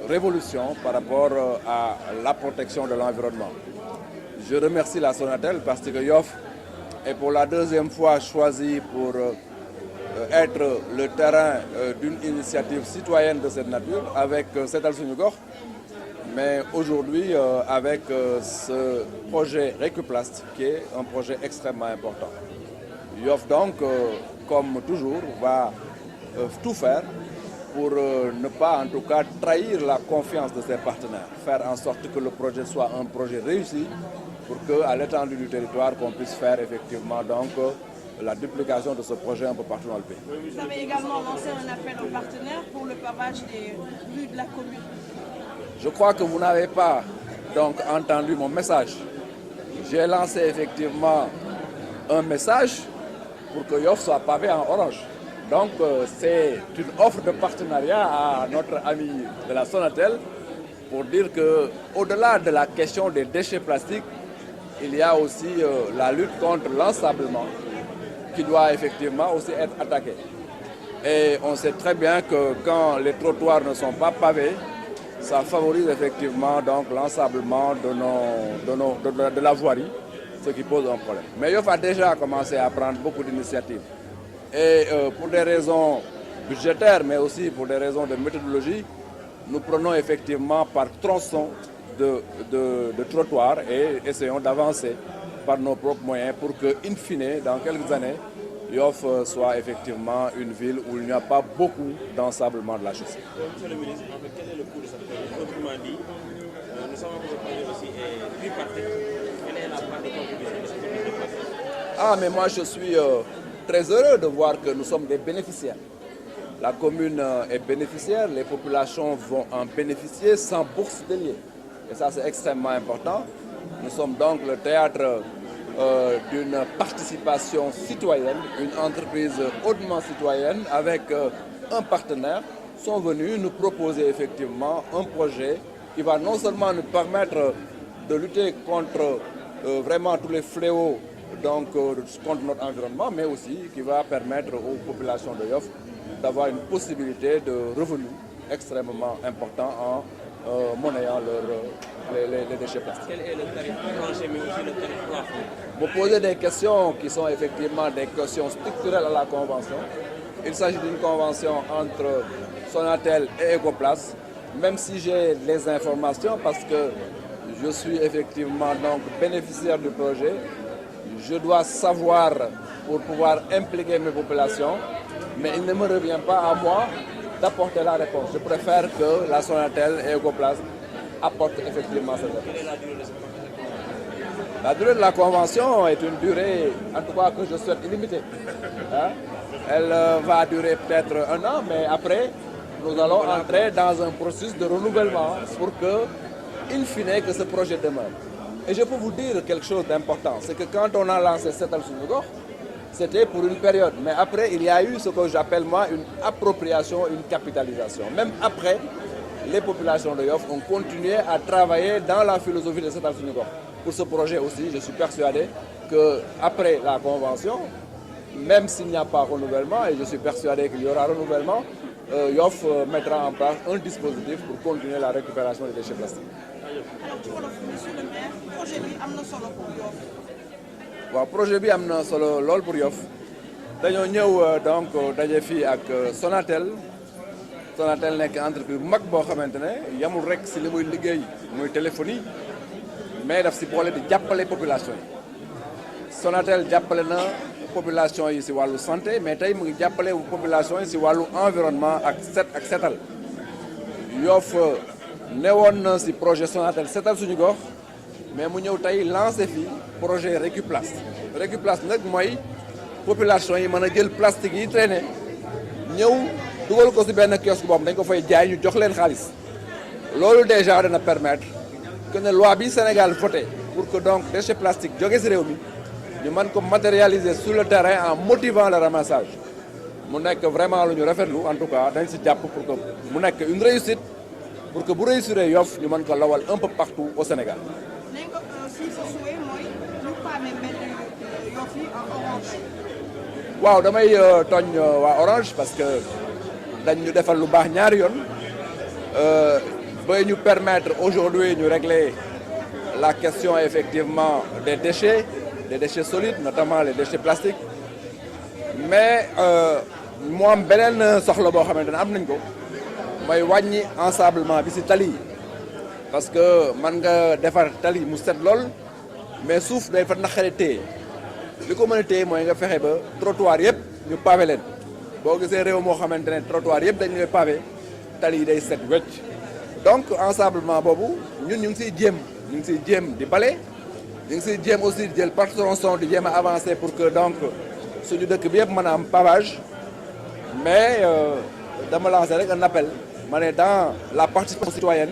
Speaker 14: révolution par rapport à la protection de l'environnement. Je remercie la Sonatel parce que Yoff est pour la deuxième fois choisi pour être le terrain d'une initiative citoyenne de cette nature avec Setal Suñu Gox, mais aujourd'hui avec ce projet Recuplast qui est un projet extrêmement important. Yoff donc, comme toujours, va tout faire pour ne pas en tout cas trahir la confiance de ses partenaires, faire en sorte que le projet soit un projet réussi pour qu'à l'étendue du territoire qu'on puisse faire effectivement donc la duplication de ce projet un peu partout dans le pays.
Speaker 15: Vous avez également lancé un appel aux partenaires pour le pavage des rues de la commune.
Speaker 14: Je crois que vous n'avez pas donc entendu mon message. J'ai lancé effectivement un message pour que Yoff soit pavé en orange. Donc c'est une offre de partenariat à notre ami de la Sonatel pour dire qu'au-delà de la question des déchets plastiques, il y a aussi la lutte contre l'ensablement qui doit effectivement aussi être attaquée. Et on sait très bien que quand les trottoirs ne sont pas pavés, ça favorise effectivement donc l'ensablement de la voirie, ce qui pose un problème. Mais Yoff a déjà commencé à prendre beaucoup d'initiatives. Et pour des raisons budgétaires, mais aussi pour des raisons de méthodologie, nous prenons effectivement par tronçon de trottoirs et essayons d'avancer par nos propres moyens pour que, in fine, dans quelques années, Yoff soit effectivement une ville où il n'y a pas beaucoup d'ensablement de la chaussée.
Speaker 16: Monsieur le ministre, quel est le coût de cette projet? Autrement dit, nous savons que ce projet aussi est tripartite. Quelle est la part de contribution de ce projet?
Speaker 14: Ah, mais moi je suis très heureux de voir que nous sommes des bénéficiaires. La commune est bénéficiaire, les populations vont en bénéficier sans bourse déliée. Et ça c'est extrêmement important. Nous sommes donc le théâtre d'une participation citoyenne, une entreprise hautement citoyenne avec un partenaire sont venus nous proposer effectivement un projet qui va non seulement nous permettre de lutter contre vraiment tous les fléaux donc, contre notre environnement, mais aussi qui va permettre aux populations de Yoff d'avoir une possibilité de revenus extrêmement important en monnayant les déchets plastiques.
Speaker 16: Quel est le tarif plancher, mais aussi le tarif plafond?
Speaker 14: Vous posez des questions qui sont effectivement des questions structurelles à la convention. Il s'agit d'une convention entre Sonatel et Ecoplast, même si j'ai les informations parce que je suis effectivement donc bénéficiaire du projet. Je dois savoir pour pouvoir impliquer mes populations, mais il ne me revient pas à moi d'apporter la réponse. Je préfère que la Sonatel et Ecoplast apportent effectivement cette réponse. La durée de la convention est une durée, en tout cas que je souhaite illimitée. Hein? Elle va durer peut-être 1 an, mais après, nous allons entrer dans un processus de renouvellement pour que, in fine, que ce projet demeure. Et je peux vous dire quelque chose d'important, c'est que quand on a lancé Setal Suñu Gox, c'était pour une période. Mais après, il y a eu ce que j'appelle moi une appropriation, une capitalisation. Même après, les populations de Yoff ont continué à travailler dans la philosophie de Setal Suñu Gox. Pour ce projet aussi, je suis persuadé qu'après la convention, même s'il n'y a pas renouvellement, et je suis persuadé qu'il y aura renouvellement, Yoff mettra en place un dispositif pour continuer la récupération des déchets plastiques.
Speaker 15: Alors, ci wolof, monsieur le maire, projet bi am na solo pour Yoff.
Speaker 14: waaw projet bi am na solo lool pour Yoff dañoo ñëw donc daje fii ak Sonatel nekk entreprise bu mag boo xamante ne yamul rek si li muy liggéey muy téléphonie mais daf si boole di jàppale population yi. Sonatel jàppale na population yi si wàllu santé mais tey mu ngi jàppale population yi si wàllu environnement ak setal. Yoff newoon na si projet Sonatel Setal Suñu Gox mais mu ñëw tey lancé fii projet Recuplast. Recuplast nag mooy population yi mën a jël plastique yi traîné ñëw dugal ko si benn kiosque boobu dañ ko fay jaay ñu jox leen xaalis. Loolu déjà dana permettre que ne loi bi Sénégal voté pour que donc déchets plastiques jóge si réew mi ñu mën ko matérialiser sur le terrain en motivant le ramassage. mu nekk vraiment lu ñu rafetlu en tout cas dañ si jàpp pour que mu nekk une réussite pour que bu réussir Yoff ñu mën ko lawal un peu partout au Sénégal.
Speaker 15: léegi si sa souhait mooy ñu pavé mbedd Yoff yi en orange.
Speaker 14: waaw damay tooñ waa Orange parce que dañ ñu defal lu baax ñaari yoon va nous permettre aujourd'hui de régler la question effectivement des déchets solides, notamment les déchets plastiques. Mais moi, je suis ensablement bi ci tali parce que man nga defar tali mu set lool mais suuf day fa naqare téye li ko mën a téye mooy nga fexe ba trottoir yëpp ñu pavé leen boo gisee réew moo xamante ne trottoir yëpp dañu lay pavé tali yi day set wecc donc ensablement boobu ñun ñu ngi siy jéem di bale ñu ngi siy jéem aussi jël par tronçon di jéem a avancer pour que donc suñu dëkk bi yëpp mën a am pavage mais dama lancer rek un appel. Dans la participation citoyenne,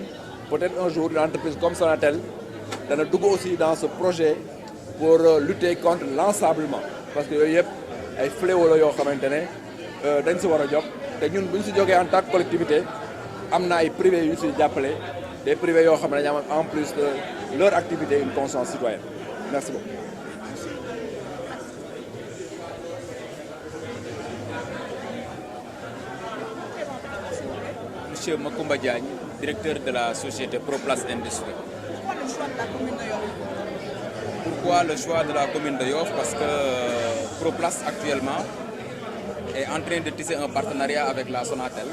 Speaker 14: peut-être un jour une entreprise comme Sonatel dana dugg aussi dans ce projet pour lutter contre l'ensablement parce que yooyu yëpp ay fléau la yoo xamante ne dañ si war a jóg te ñun bu ñu si jógee en tant que collectivité am na ay privés yu ñu siy jàppale des privés yoo xam ne dañu am en plus de leur activité une conscience citoyenne. Merci beaucoup.
Speaker 17: Monsieur Macoumba Diagne, directeur de la société ProPlace Industrie. Pourquoi le choix de la commune de Yoff? Parce que ProPlace actuellement est en train de tisser un partenariat avec la Sonatel.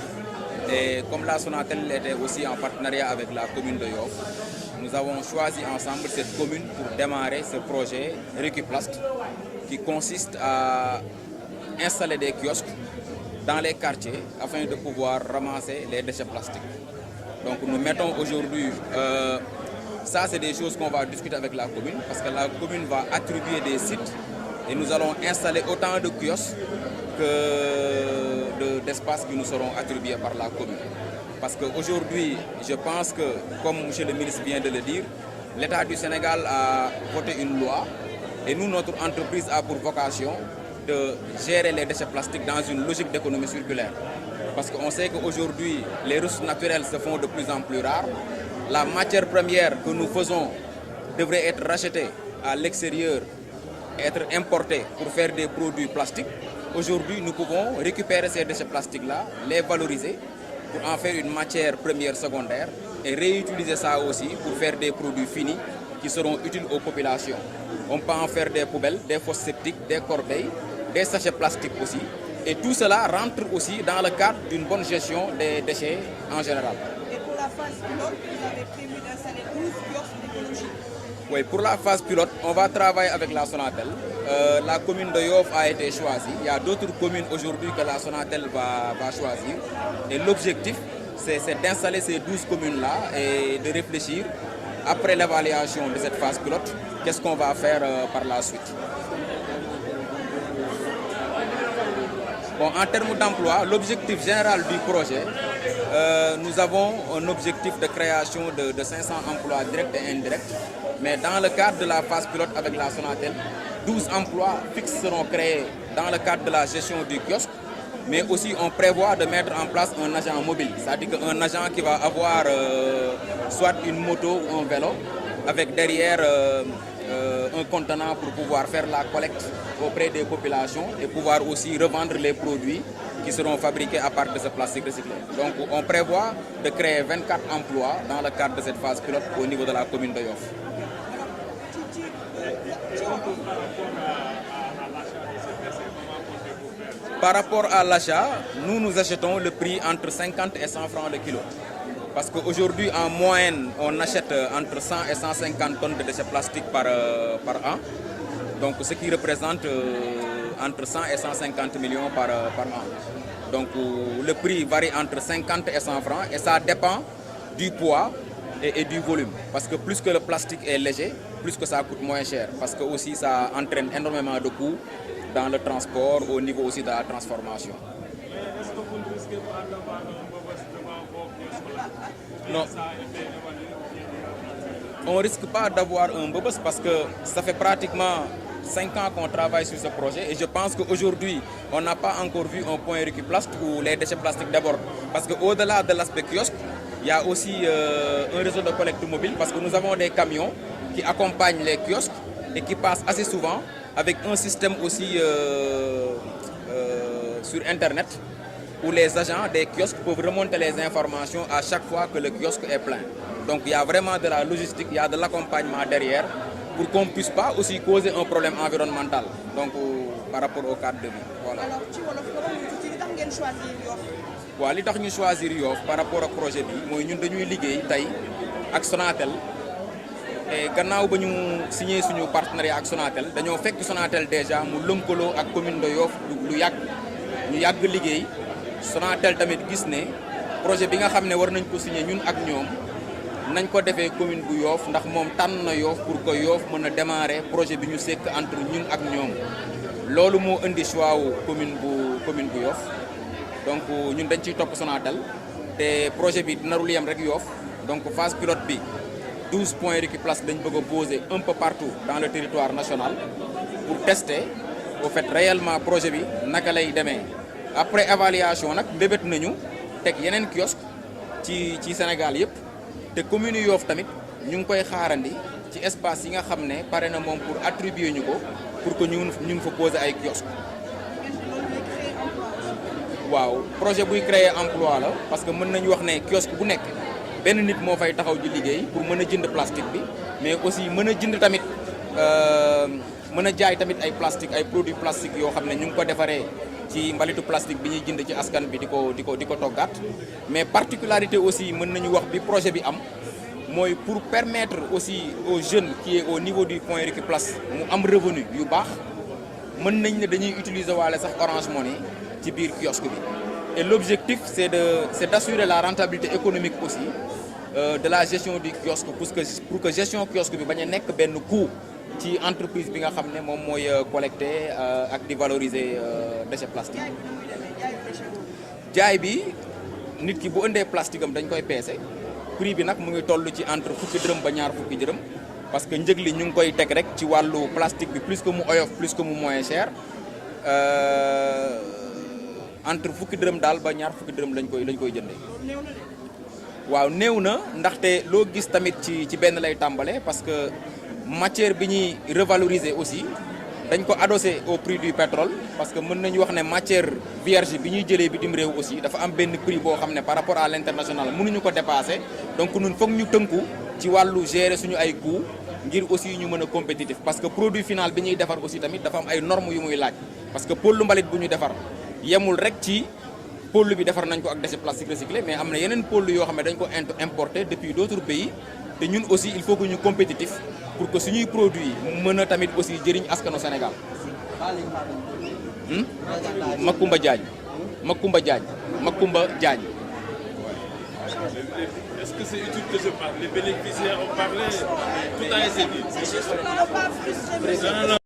Speaker 17: Et comme la Sonatel était aussi en partenariat avec la commune de Yoff, nous avons choisi ensemble cette commune pour démarrer ce projet Recuplast qui consiste à installer des kiosques dans les quartiers afin de pouvoir ramasser les déchets plastiques. Donc nous mettons aujourd'hui, ça c'est des choses qu'on va discuter avec la commune parce que la commune va attribuer des sites et nous allons installer autant de kiosques que d'espaces qui nous seront attribués par la commune. Parce qu'aujourd'hui, je pense que, comme M. le ministre vient de le dire, l'État du Sénégal a voté une loi et nous, notre entreprise a pour vocation de gérer les déchets plastiques dans une logique d'économie circulaire. Parce qu'on sait qu'aujourd'hui, les ressources naturelles se font de plus en plus rares. La matière première que nous faisons devrait être rachetée à l'extérieur, être importée pour faire des produits plastiques. Aujourd'hui, nous pouvons récupérer ces déchets plastiques-là, les valoriser pour en faire une matière première secondaire et réutiliser ça aussi pour faire des produits finis qui seront utiles aux populations. On peut en faire des poubelles, des fosses septiques, des corbeilles, des sachets plastiques aussi. Et tout cela rentre aussi dans le cadre d'une bonne gestion des déchets en général.
Speaker 15: Et pour la phase pilote, vous avez prévu d'installer 12 kiosques d'écologie.
Speaker 17: Oui, pour la phase pilote, on va travailler avec la Sonatel. La commune de Yoff a été choisie. Il y a d'autres communes aujourd'hui que la Sonatel va choisir. Et l'objectif, c'est d'installer ces 12 communes-là et de réfléchir, après l'évaluation de cette phase pilote, qu'est-ce qu'on va faire par la suite. Bon, en termes d'emploi, l'objectif général du projet, nous avons un objectif de création de 500 emplois directs et indirects. Mais dans le cadre de la phase pilote avec la Sonatel, 12 emplois fixes seront créés dans le cadre de la gestion du kiosque. Mais aussi, on prévoit de mettre en place un agent mobile. C'est-à-dire un agent qui va avoir soit une moto ou un vélo, avec derrière un contenant pour pouvoir faire la collecte auprès des populations et pouvoir aussi revendre les produits qui seront fabriqués à partir de ce plastique recyclé. Donc on prévoit de créer 24 emplois dans le cadre de cette phase pilote au niveau de la commune de Yoff. Par rapport à l'achat, nous achetons le prix entre 50 et 100 francs le kilo. Parce qu'aujourd'hui, en moyenne, on achète entre 100 et 150 tonnes de déchets plastiques par an. Donc, ce qui représente entre 100 et 150 millions par an. Donc, le prix varie entre 50 et 100 francs et ça dépend du poids et du volume. Parce que plus que le plastique est léger, plus que ça coûte moins cher. Parce que aussi, ça entraîne énormément de coûts dans le transport, au niveau aussi de la transformation.
Speaker 16: Est-ce que vous ne risquez pas d'avoir un bobos devant vos pièces?
Speaker 17: Non. On ne risque pas d'avoir un bobos parce que ça fait pratiquement 5 ans qu'on travaille sur ce projet et je pense qu'aujourd'hui, on n'a pas encore vu un point Recuplast où les déchets plastiques débordent. Parce qu'au-delà de l'aspect kiosque, il y a aussi un réseau de collecte mobile parce que nous avons des camions qui accompagnent les kiosques et qui passent assez souvent avec un système aussi sur Internet où les agents des kiosques peuvent remonter les informations à chaque fois que le kiosque est plein. Donc il y a vraiment de la logistique, il y a de l'accompagnement derrière pour qu'on ne puisse pas aussi causer un problème environnemental donc par rapport au cadre de vie. Voilà.
Speaker 15: Alors ci wolof nga wax ñu tuuti li tax ngeen choisir Yoff.
Speaker 17: waaw li tax ñu choisir Yoff par rapport ak projet bi mooy ñun dañuy liggéey tey ak Sonatel et gannaaw ba ñu signé suñu partenariat ak Sonatel dañoo fekk Sonatel déjà mu lënkaloo ak commune de Yoff lu yàgg ñu yàgg liggéey Sonatel tamit gis ne projet bi nga xam ne war nañ ko signé ñun ak ñoom nañ ko defee commune bu Yoff ndax moom tànn na Yoff pour que Yoff mën a démarrer projet bi ñu sekk entre ñun ak ñoom loolu moo indi choix wu commune bu Yoff donc ñun dañ ciy topp Sonatel te projet bi narul yem rek Yoff donc phase pilote bi 12 points Rikiplast dañ bëgg a poser un peu partout dans le territoire national pour tester au fait réellement projet bi naka lay demee après évaluation nag mbébét nañu teg yeneen kiosque ci Sénégal yëpp te commune Yoff tamit ñu ngi koy xaarandi ci espace yi nga xam ne pare na moom pour attribuer ñu ko pour que ñu ngi fa poser ay kiosque waaw projet buy créer emploi la parce que mën nañu wax ne kiosque bu nekk benn nit moo fay taxaw di liggéey pour mën a jënd plastique bi mais aussi mën a jënd tamit mën a jaay tamit ay plastique ay produits plastiques yoo xam ne ñu ngi ko defaree ci mbalitu plastique bi ñuy jënd ci askan bi di ko toggaat mais particularité aussi mën nañu wax bi projet bi am mooy pour permettre aussi aux jeunes qui est au niveau du point Rikiplast mu am revenu yu baax mën nañ ne dañuy utiliser waale sax Orange Money ci biir kiosque bi et l'objectif c'est d'assurer la rentabilité économique aussi de la gestion du kiosque pour que gestion kiosque bi bañ a nekk benn coût ci entreprise bi nga xam ne moom mooy collecter ak di valoriser déchets plastiques jaay bi nit ki bu ëndee plastique am dañ koy peese prix bi nag mu ngi toll ci entre fukki dërëm ba ñaar fukki dërëm parce que njëg li ñu ngi koy teg rek ci wàllu plastique bi plus que mu oyof plus que mu moins cher entre fukki dërëm daal ba ñaar fukki dërëm lañ koy jëndee. waaw néew na ndaxte loo gis tamit ci benn lay tàmbale parce que matière bi ñuy revaloriser aussi dañ ko adossé au prix du pétrole parce que mën nañu wax ne matière vierge bi ñuy jëlee bitim réew aussi dafa am benn prix boo xam ne par rapport à l'international mënuñu ko dépasser donc ñun foog ñu tënku ci wàllu gérer suñu ay coûts ngir aussi ñu mën a compétitif parce que produit final bi ñuy defar aussi tamit dafa am ay normes yu muy laaj parce que pôle mbalit bu ñu defar yemul rek ci pôle bi defar nañ ko ak déchets plastiques recyclés mais am na yeneen pôle yoo xam ne dañ ko importer depuis d'autres pays te ñun aussi il faut que ñu compétitif pour que suñuy produits mën a tamit aussi jëriñ askanu Sénégal. Makumba Diagne.
Speaker 5: Est-ce que c'est utile que je parle? Les bénéficiaires ont parlé, tout a été dit.
Speaker 15: C'est juste pour ne pas frustrer.